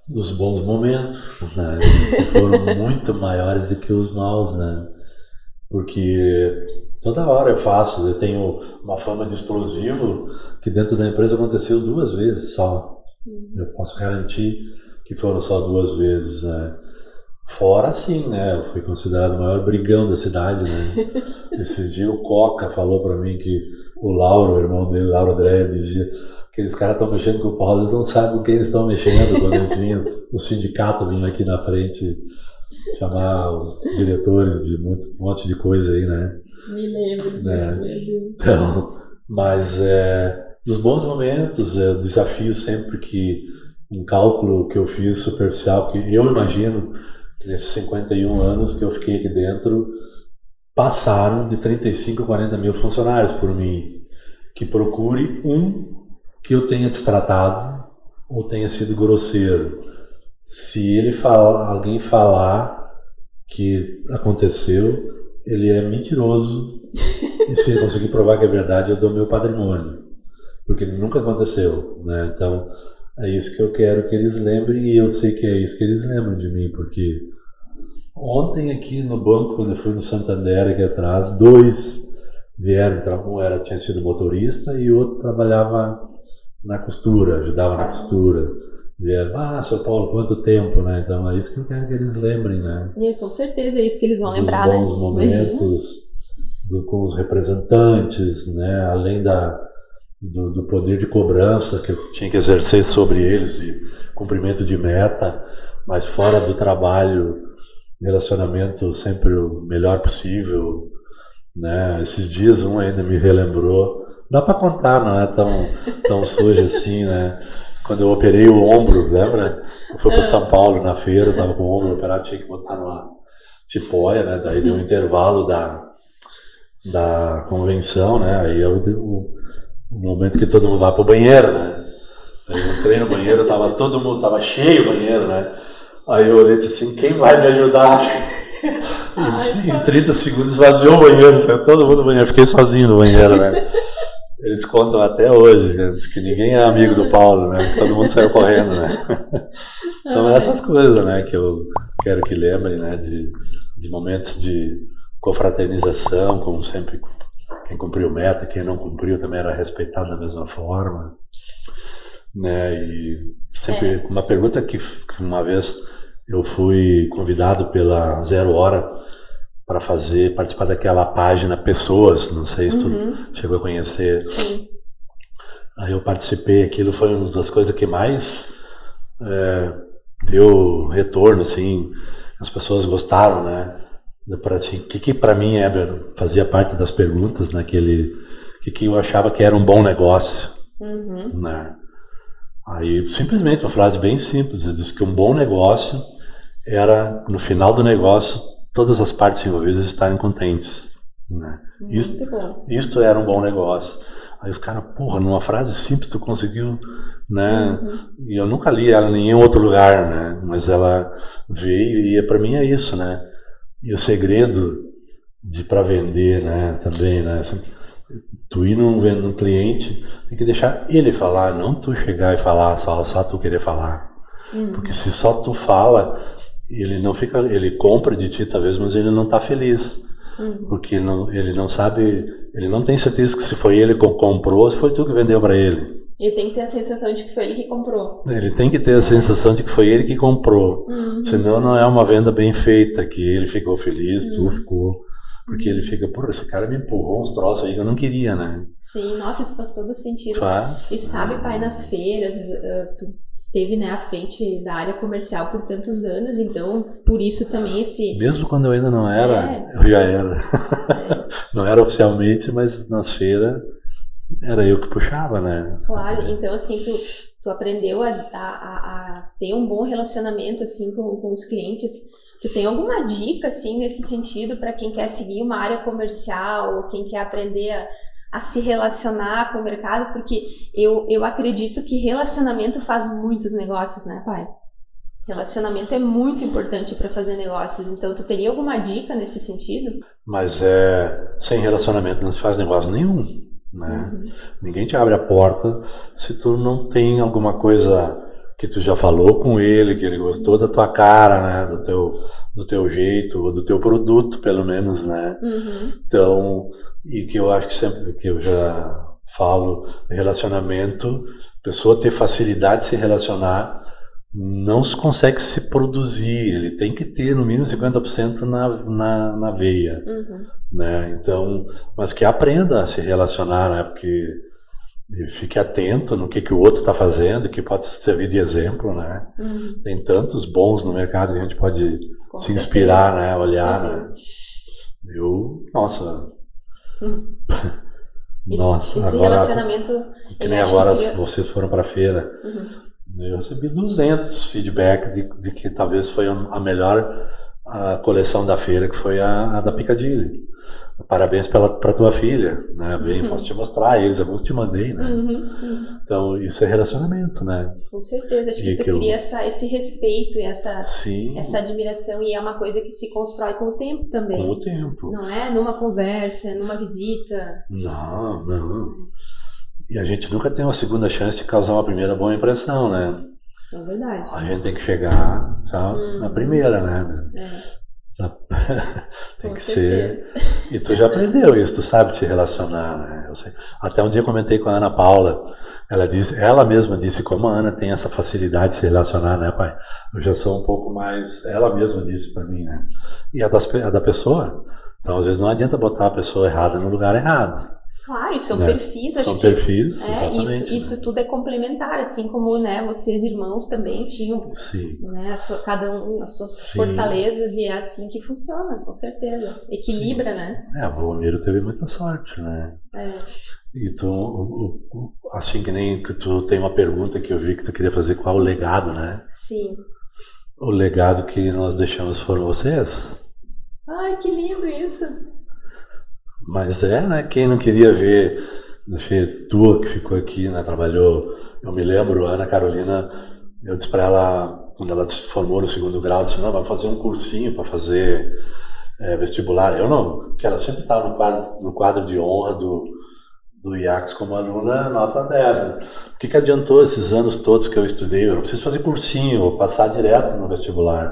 Dos bons momentos, né, que foram muito maiores do que os maus, né? Porque toda hora eu tenho uma fama de explosivo que dentro da empresa aconteceu 2 vezes só. Eu posso garantir que foram só 2 vezes, né? Fora sim, né? Eu fui considerado o maior brigão da cidade, né? Esses dias o Coca falou pra mim que o Lauro, o irmão dele, Lauro André, dizia que os caras estão mexendo com o Paulo, eles não sabem com quem eles estão mexendo. Quando eles vinham, o sindicato vinha aqui na frente chamar os diretores de um monte de coisa aí, né? Me lembro disso mesmo. Então, mas nos bons momentos, eu desafio sempre que um cálculo que eu fiz superficial, que eu imagino que nesses 51 anos que eu fiquei aqui dentro, passaram de 35 a 40 mil funcionários por mim, que procure que eu tenha destratado ou tenha sido grosseiro. Se alguém falar que aconteceu, ele é mentiroso. E se ele conseguir provar que é verdade, eu dou meu patrimônio. Porque nunca aconteceu, né? Então, é isso que eu quero que eles lembrem, e eu sei que é isso que eles lembram de mim, porque ontem aqui no banco, quando eu fui no Santander aqui atrás, 2 vieram, tinha sido motorista e o outro trabalhava na costura, ajudava na costura. Vieram, seu Paulo, quanto tempo, né? Então é isso que eu quero que eles lembrem, né? Com certeza é isso que eles vão lembrar, né? Os bons momentos com os representantes, né? Além do poder de cobrança que eu tinha que exercer sobre eles, de cumprimento de meta, mas fora do trabalho, relacionamento sempre o melhor possível, né? Esses dias um ainda me relembrou, dá para contar, não é tão sujo assim, né? Quando eu operei o ombro, lembra? Eu fui para São Paulo na feira, eu tava com o ombro operado, tinha que botar numa tipóia, né? Daí deu um intervalo da convenção, né? Aí eu o momento que todo mundo vai pro banheiro, né? Aí eu entrei no banheiro, todo mundo, tava cheio o banheiro, né? Aí eu olhei e disse assim, quem vai me ajudar? E em 30 segundos esvaziou o banheiro, saiu todo mundo no banheiro, fiquei sozinho no banheiro, né? Eles contam até hoje, né? Diz que ninguém é amigo do Paulo, né? Que todo mundo saiu correndo, né? Então essas coisas, né? Que eu quero que lembrem, né? De momentos de confraternização, como sempre, quem cumpriu meta, quem não cumpriu também era respeitado da mesma forma, né? E sempre uma pergunta que uma vez eu fui convidado pela 0 Hora para participar daquela página Pessoas, não sei se tu chegou a conhecer. Sim. Aí eu participei, aquilo foi uma das coisas que mais deu retorno, assim, as pessoas gostaram, né? Assim, que para mim, fazia parte das perguntas naquele, que eu achava que era um bom negócio, né? Aí simplesmente uma frase bem simples, eu disse que um bom negócio era, no final do negócio, todas as partes envolvidas estarem contentes, né? Isto era um bom negócio. Aí os caras, numa frase simples tu conseguiu, né? E eu nunca li ela em nenhum outro lugar, né? Mas ela veio e para mim é isso, né? E o segredo para vender, né? Também, né? Tu ir num cliente, tem que deixar ele falar, não tu chegar e falar, só tu querer falar. Porque se só tu fala, ele compra de ti talvez, mas ele não está feliz. Porque ele não sabe, ele não tem certeza que se foi ele que comprou, se foi tu que vendeu para ele. Ele tem que ter a sensação de que foi ele que comprou. Ele tem que ter a sensação de que foi ele que comprou. Senão não é uma venda bem feita, que ele ficou feliz, tu ficou, Porque ele fica, pô, esse cara me empurrou uns troços aí que eu não queria, né? Sim, nossa, isso faz todo sentido. Faz. E sabe, pai, nas feiras, tu esteve, né, à frente da área comercial por tantos anos, então, por isso também esse... Mesmo quando eu ainda não era, eu já era. Não era oficialmente, mas nas feiras era eu que puxava, né? Claro, então, assim, tu aprendeu a ter um bom relacionamento, assim, com os clientes. Tu tem alguma dica, assim, nesse sentido, para quem quer seguir uma área comercial, ou quem quer aprender a se relacionar com o mercado? Porque eu acredito que relacionamento faz muitos negócios, né, pai? Relacionamento é muito importante para fazer negócios. Então, tu teria alguma dica nesse sentido? Mas sem relacionamento não se faz negócio nenhum, né? Ninguém te abre a porta se tu não tem alguma coisa que tu já falou com ele, que ele gostou da tua cara, né? Do teu jeito, ou do teu produto, pelo menos, né? Então, e que eu acho que sempre que eu já falo, relacionamento, a pessoa ter facilidade de se relacionar, não se consegue se produzir, ele tem que ter no mínimo 50% na veia, né? Então, mas que aprenda a se relacionar, né? Porque fique atento no que o outro está fazendo, que pode servir de exemplo, né? Tem tantos bons no mercado que a gente pode se inspirar, né? Olhar, né? Nossa, esse agora, relacionamento... que nem agora vocês foram para a feira, eu recebi 200 feedback de que talvez foi a melhor coleção da feira, que foi a da Piccadilly. Parabéns para tua filha, né? Bem, posso te mostrar eles, alguns te mandei, né? Então, isso é relacionamento, né? Com certeza, acho que tu cria esse respeito e essa admiração, e é uma coisa que se constrói com o tempo também. Com o tempo. Não é numa conversa, numa visita. Não. E a gente nunca tem uma segunda chance de causar uma primeira boa impressão, né? É verdade. A gente tem que chegar na primeira, né? Tem com que certeza. ser. E tu já aprendeu isso, tu sabe te relacionar, né? Eu sei. Até um dia eu comentei com a Ana Paula, ela mesma disse como a Ana tem essa facilidade de se relacionar, né, pai? Eu já sou um pouco mais, ela mesma disse pra mim, né? E a da pessoa. Então, às vezes não adianta botar a pessoa errada no lugar errado. Claro, e são perfis, acho são perfis, exatamente. Isso tudo é complementar, assim como, né, vocês irmãos também tinham, né, cada um as suas fortalezas, e é assim que funciona, com certeza. Equilibra, né? O Vomiro teve muita sorte, né? E tu, assim que nem que tu tem uma pergunta que eu vi que tu queria fazer, qual o legado, né? Sim. O legado que nós deixamos foram vocês. Ai, que lindo isso! Mas né? Quem não queria ver, tua que ficou aqui, né? Trabalhou. Eu me lembro, a Ana Carolina, eu disse para ela, quando ela se formou no 2º grau, disse: não, vai fazer um cursinho para fazer vestibular. Eu não, porque ela sempre estava no quadro de honra do IACS como aluna, nota 10. Né? O que adiantou esses anos todos que eu estudei? Eu não preciso fazer cursinho, vou passar direto no vestibular.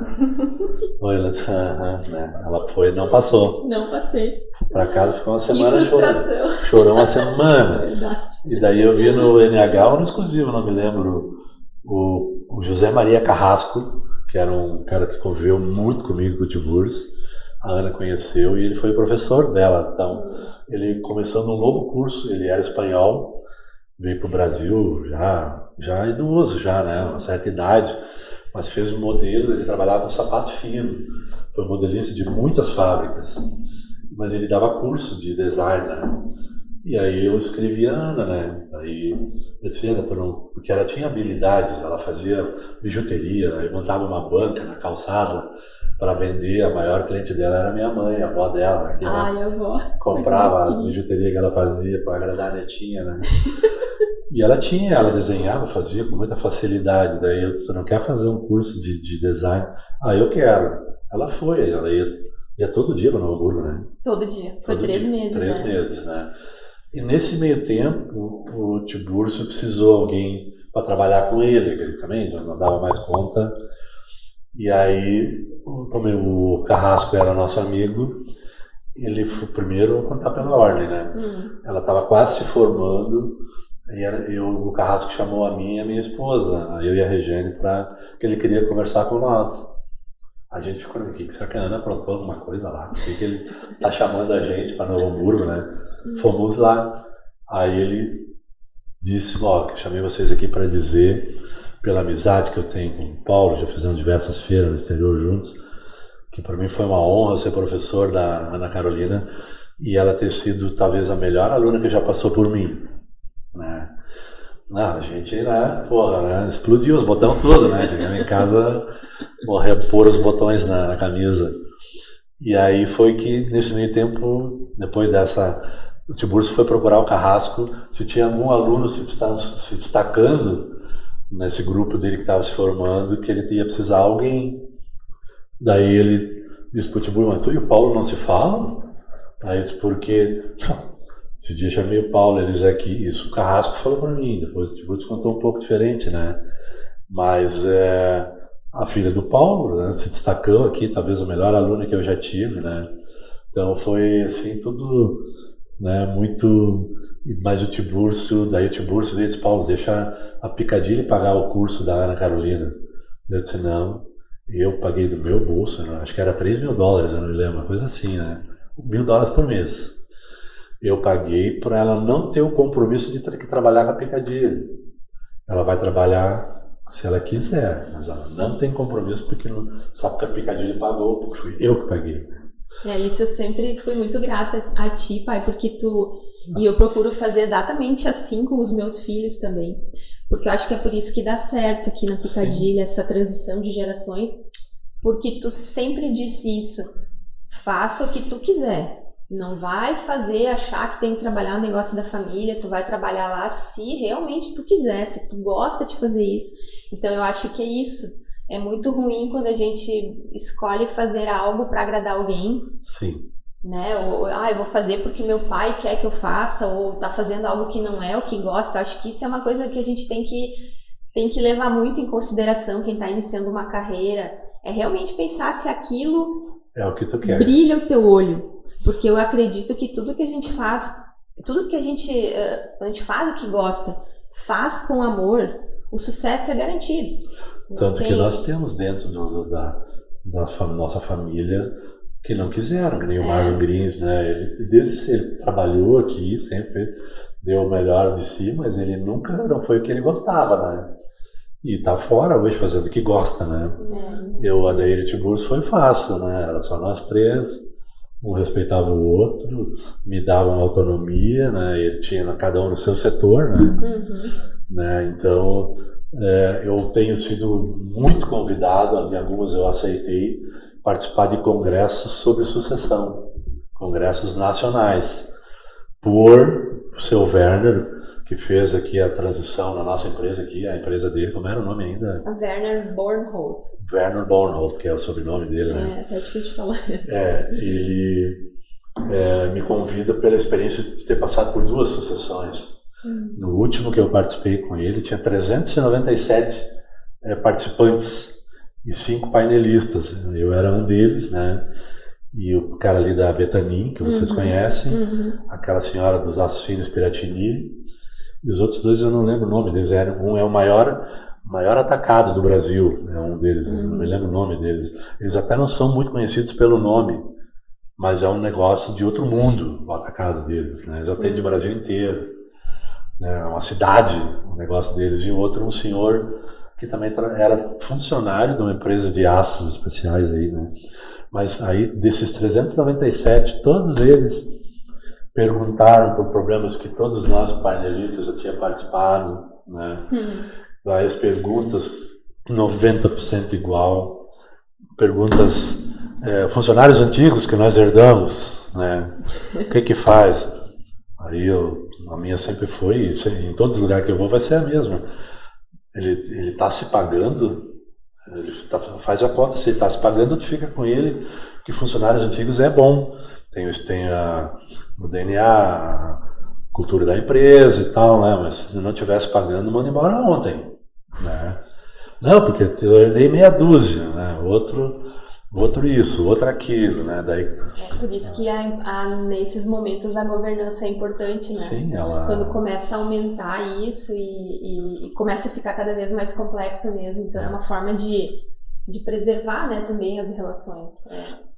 Ela disse, né? Ela foi, não passou. Não passei. Para casa, ficou uma semana que frustração. Chorou uma semana. Verdade. E daí eu vi no NH, no exclusivo, não me lembro, o José Maria Carrasco, que era um cara que conviveu muito comigo com o Tiburcio. A Ana conheceu e ele foi professor dela. Então, ele começou num novo curso, ele era espanhol, veio para o Brasil já idoso, né? Uma certa idade, mas fez um modelo, ele trabalhava com sapato fino, foi modelista de muitas fábricas, mas ele dava curso de design, né? E aí eu escrevi a Ana, né? Aí eu disse, Ana, porque ela tinha habilidades, ela fazia bijuteria, aí montava uma banca na calçada para vender. A maior cliente dela era minha mãe, a avó dela, né? Que a avó. Comprava as bijuterias que ela fazia para agradar a netinha, né? E ela desenhava, fazia com muita facilidade. Daí eu disse, tu não quer fazer um curso de design? Eu quero. Ela foi, ela ia todo dia para Novo Hamburgo, né? Todo dia, foi 3 meses. 3 meses, né? E nesse meio tempo, o Tiburcio precisou de alguém para trabalhar com ele, que ele também já não dava mais conta. E aí, como o Carrasco era nosso amigo, ele foi primeiro a contar pela ordem, né? Ela estava quase se formando, e o Carrasco chamou a mim e a minha esposa, eu e a Regiane, que ele queria conversar com nós. A gente ficou, o que será que a Ana aprontou alguma coisa lá? Por que ele tá chamando a gente para Novo Hamburgo, né? Fomos lá. Aí ele disse, que chamei vocês aqui para dizer, pela amizade que eu tenho com o Paulo, já fizemos diversas feiras no exterior juntos, que para mim foi uma honra ser professor da Ana Carolina e ela ter sido talvez a melhor aluna que já passou por mim, né? Não, a gente, né, explodiu os botões tudo, né? Chegamos em casa, repor os botões na camisa. E aí foi que, nesse meio tempo, depois o Tiburcio foi procurar o Carrasco se tinha algum aluno se destacando nesse grupo dele que estava se formando, que ele ia precisar de alguém. Daí ele disse pro Tiburcio, mas tu e o Paulo não se falam? Aí eu disse, por quê? Esse dia chamei o Paulo, eles aqui, isso o Carrasco falou para mim, depois o Tiburcio contou um pouco diferente, né? Mas a filha do Paulo, né, se destacou aqui, talvez a melhor aluna que eu já tive, né? Então foi assim, tudo, né, muito... Mas daí o Tiburcio disse, Paulo, deixa a Picadilly pagar o curso da Ana Carolina. Eu disse, não, eu paguei do meu bolso, né? Acho que era $3.000, eu não me lembro, uma coisa assim, né? $1.000 por mês. Eu paguei para ela não ter o compromisso de ter que trabalhar com a Picadilly. Ela vai trabalhar se ela quiser, mas ela não tem compromisso porque não sabe que a Picadilly pagou, porque fui eu que paguei. Isso eu sempre fui muito grata a ti, pai, porque e eu procuro fazer exatamente assim com os meus filhos também, porque eu acho que é por isso que dá certo aqui na Picadilly, essa transição de gerações, porque tu sempre disse isso, faça o que tu quiser. Não vai achar que tem que trabalhar no negócio da família, tu vai trabalhar lá se realmente tu quiser, se tu gosta de fazer isso. Então eu acho que é isso. É muito ruim quando a gente escolhe fazer algo para agradar alguém. Sim. Né? Ou, eu vou fazer porque meu pai quer que eu faça, ou tá fazendo algo que não é o que gosta. Eu acho que isso é uma coisa que a gente tem que levar muito em consideração, quem tá iniciando uma carreira. É realmente pensar se aquilo é o que tu quer. Brilha o teu olho. Porque eu acredito que tudo que a gente faz, quando a gente faz o que gosta, faz com amor, o sucesso é garantido. Tanto que nós temos dentro da nossa família que não quiseram, que nem o Marlon Grins, né? Ele trabalhou aqui, sempre deu o melhor de si, mas ele nunca não foi o que ele gostava, né? E tá fora hoje fazendo o que gosta, né? Eu, a Adair e o Tiburcio foi fácil, né? Era só nós três, um respeitava o outro, me dava uma autonomia, né? Ele tinha cada um no seu setor, né? Né? Então, eu tenho sido muito convidado, em algumas eu aceitei, participar de congressos sobre sucessão, congressos nacionais, por o seu Werner, que fez aqui a transição na nossa empresa aqui, a empresa dele, como era o nome ainda? Werner Bornholt. Werner Bornholt, que é o sobrenome dele, né? É difícil de falar. Ele me convida pela experiência de ter passado por 2 sucessões. No último que eu participei com ele, tinha 397 participantes e 5 painelistas. Eu era um deles, né? E o cara ali da Betanin, que vocês conhecem, aquela senhora dos Aços Finos Piratini, e os outros 2 eu não lembro o nome deles. Um é o maior atacado do Brasil, é um deles, eu não me lembro o nome deles. Eles até não são muito conhecidos pelo nome, mas é um negócio de outro mundo, o atacado deles, né? Eles atendem o Brasil inteiro, né? Uma cidade, o negócio deles. E o outro, um senhor que também era funcionário de uma empresa de aços especiais aí, né? Mas aí, desses 397, todos eles perguntaram por problemas que todos nós, painelistas, já tínhamos participado, né? Várias perguntas, 90% igual. Perguntas, funcionários antigos que nós herdamos, né? O que faz? Aí a minha sempre foi, em todos os lugares que eu vou vai ser a mesma. Ele está se pagando, faz a conta, se ele está se pagando, tu fica com ele, que funcionários antigos é bom. Tem o DNA, a cultura da empresa e tal, né? Mas se não estivesse pagando, manda embora ontem, né? Não, porque eu herdei meia dúzia, né? Outro isso, outro aquilo, né? Daí... É por isso que nesses momentos a governança é importante, né? Sim, quando começa a aumentar isso e começa a ficar cada vez mais complexo mesmo. Então é uma forma de de preservar, né, também as relações.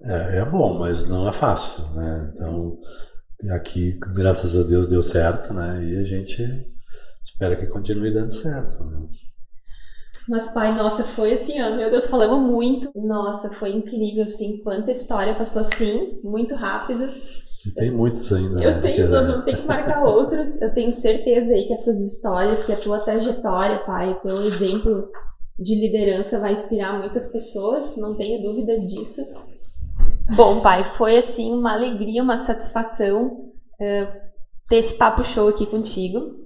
É bom, mas não é fácil, né? Então, aqui, graças a Deus, deu certo, né? E a gente espera que continue dando certo, né? Mas, pai, nossa, foi assim, ó, meu Deus, falamos muito. Nossa, foi incrível, assim, quanta história passou assim, muito rápido. E tem muitos ainda, né? Nós vamos ter que marcar outros. Eu tenho certeza aí que essas histórias, que a tua trajetória, pai, o teu exemplo de liderança vai inspirar muitas pessoas, não tenho dúvidas disso. Bom, pai, foi assim uma alegria, uma satisfação ter esse papo show aqui contigo.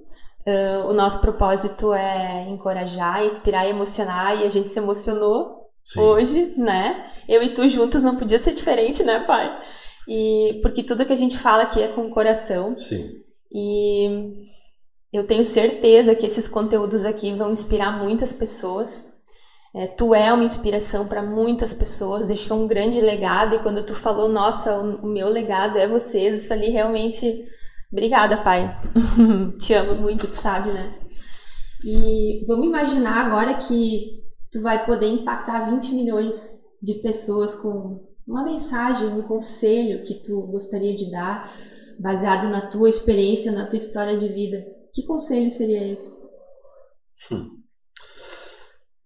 O nosso propósito é encorajar, inspirar e emocionar, e a gente se emocionou Sim. hoje, né? Eu e tu juntos não podia ser diferente, né, pai? E porque tudo que a gente fala aqui é com o coração. Sim. E eu tenho certeza que esses conteúdos aqui vão inspirar muitas pessoas. Tu é uma inspiração para muitas pessoas, deixou um grande legado, e quando tu falou, nossa, o meu legado é vocês, isso ali realmente... Obrigada, pai. Te amo muito, tu sabe, né? E vamos imaginar agora que tu vai poder impactar 20 milhões de pessoas com uma mensagem, um conselho que tu gostaria de dar, baseado na tua experiência, na tua história de vida. Que conselho seria esse?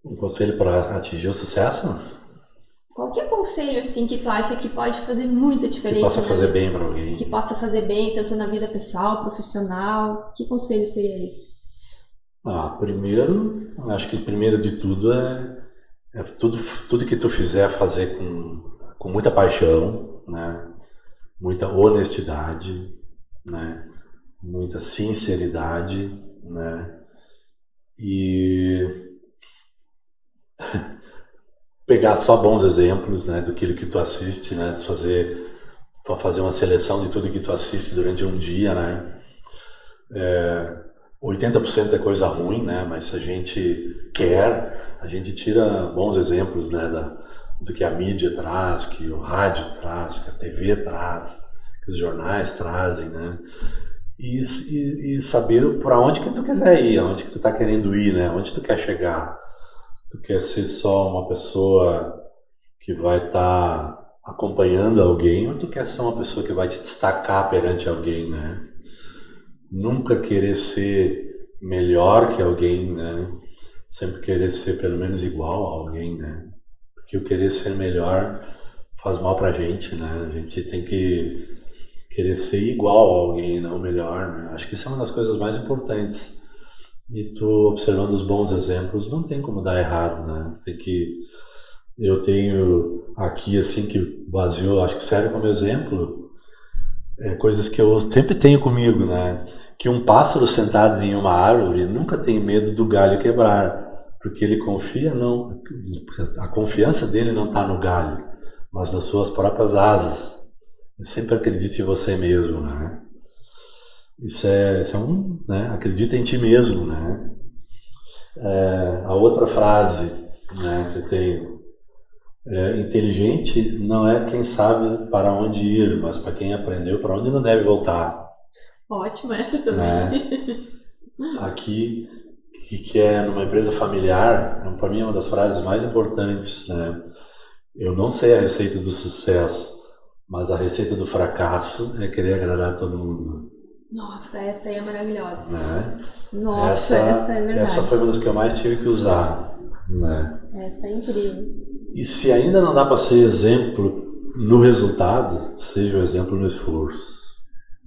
Um conselho para atingir o sucesso? Qualquer conselho, assim, que tu acha que pode fazer muita diferença. Que possa fazer bem para alguém. Que possa fazer bem, tanto na vida pessoal, profissional. Que conselho seria esse? Primeiro, acho que primeiro de tudo é tudo que tu fizer fazer com muita paixão, né? Muita honestidade, né? Muita sinceridade, né? E pegar só bons exemplos, né, do que tu assiste, né, fazer uma seleção de tudo que tu assiste durante um dia, né. 80% é coisa ruim, né, mas se a gente quer, a gente tira bons exemplos, né, do que a mídia traz, que o rádio traz, que a TV traz, que os jornais trazem, né. E saber para onde que tu quiser ir, aonde que tu tá querendo ir, né, onde tu quer chegar. Tu quer ser só uma pessoa que vai estar acompanhando alguém, ou tu quer ser uma pessoa que vai te destacar perante alguém, né? Nunca querer ser melhor que alguém, né? Sempre querer ser pelo menos igual a alguém, né? Porque o querer ser melhor faz mal pra gente, né? A gente tem que querer ser igual a alguém, não melhor, né? Acho que isso é uma das coisas mais importantes. E tu observando os bons exemplos, não tem como dar errado, né? Eu tenho aqui, assim, que o Brasil, acho que serve como exemplo, coisas que eu sempre tenho comigo, né? Que um pássaro sentado em uma árvore nunca tem medo do galho quebrar, porque ele confia, a confiança dele não está no galho, mas nas suas próprias asas. Eu sempre acredito em você mesmo, né? Isso é né? Acredita em ti mesmo, né? A outra frase, né, que eu tenho, inteligente não é quem sabe para onde ir, mas para quem aprendeu para onde não deve voltar. Ótimo, essa também. Né? Aqui, que é numa empresa familiar, para mim é uma das frases mais importantes, né? Eu não sei a receita do sucesso, mas a receita do fracasso é querer agradar a todo mundo. Nossa, essa aí é maravilhosa. Né? Nossa, essa é verdade. Essa foi uma das que eu mais tive que usar. Né? Essa é incrível. E se ainda não dá para ser exemplo no resultado, seja o exemplo no esforço.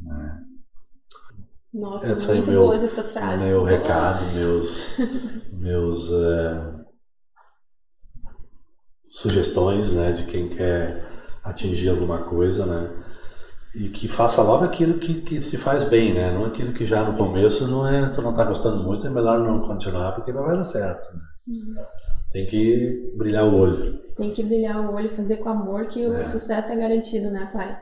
Né? Nossa, muito boas essas frases. Meu recado, meus sugestões, né, de quem quer atingir alguma coisa, né? E que faça logo aquilo que se faz bem, né? Não aquilo que já no começo tu não tá gostando muito, é melhor não continuar porque não vai dar certo, né? Tem que brilhar o olho. Tem que brilhar o olho, fazer com amor que o sucesso é garantido, né, pai?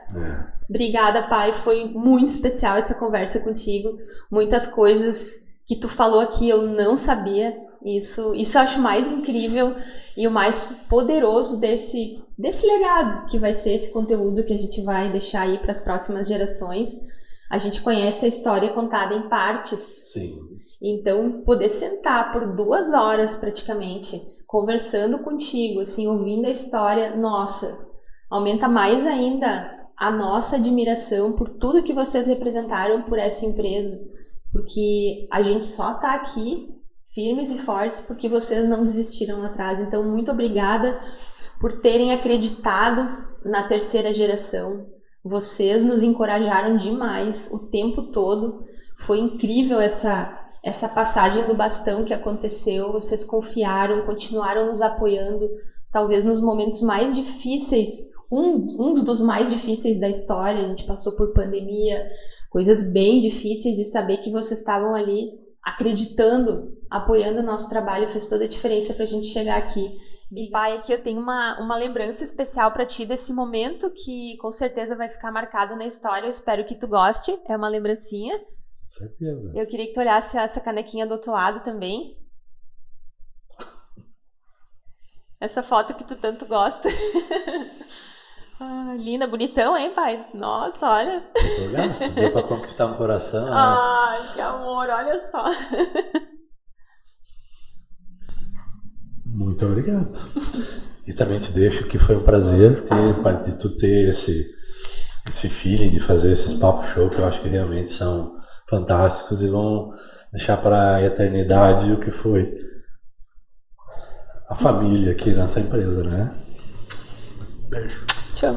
Obrigada, pai. Foi muito especial essa conversa contigo. Muitas coisas que tu falou aqui eu não sabia. Isso eu acho mais incrível e o mais poderoso desse legado que vai ser esse conteúdo que a gente vai deixar aí para as próximas gerações. A gente conhece a história contada em partes. Sim. Então, poder sentar por 2 horas praticamente conversando contigo, assim, ouvindo a história, nossa, aumenta mais ainda a nossa admiração por tudo que vocês representaram por essa empresa, porque a gente só tá aqui firmes e fortes porque vocês não desistiram lá atrás. Então, muito obrigada por terem acreditado na terceira geração. Vocês nos encorajaram demais o tempo todo. Foi incrível essa passagem do bastão que aconteceu. Vocês confiaram, continuaram nos apoiando, talvez nos momentos mais difíceis, um dos mais difíceis da história. A gente passou por pandemia, coisas bem difíceis, e saber que vocês estavam ali acreditando, apoiando o nosso trabalho, fez toda a diferença pra gente chegar aqui. Pai, aqui eu tenho uma lembrança especial pra ti desse momento, que com certeza vai ficar marcado na história. Eu espero que tu goste, é uma lembrancinha. Com certeza. Eu queria que tu olhasse essa canequinha do outro lado também. Essa foto que tu tanto gosta. Ah, linda, bonitão, hein, pai? Nossa, olha. Eu gasto, deu pra conquistar um coração, né? Ai, que amor, olha só. Muito obrigado. E também te deixo que foi um prazer de tu ter esse feeling de fazer esses papo show, que eu acho que realmente são fantásticos e vão deixar para a eternidade o que foi a família aqui nessa empresa, né? Beijo. Tchau.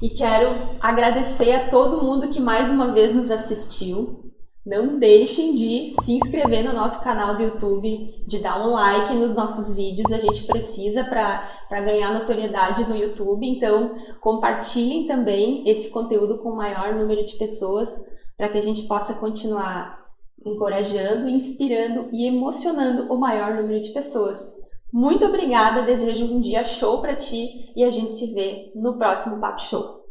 E quero agradecer a todo mundo que mais uma vez nos assistiu. Não deixem de se inscrever no nosso canal do YouTube, de dar um like nos nossos vídeos. A gente precisa para ganhar notoriedade no YouTube. Então, compartilhem também esse conteúdo com o maior número de pessoas, para que a gente possa continuar encorajando, inspirando e emocionando o maior número de pessoas. Muito obrigada, desejo um dia show para ti e a gente se vê no próximo Papo Show.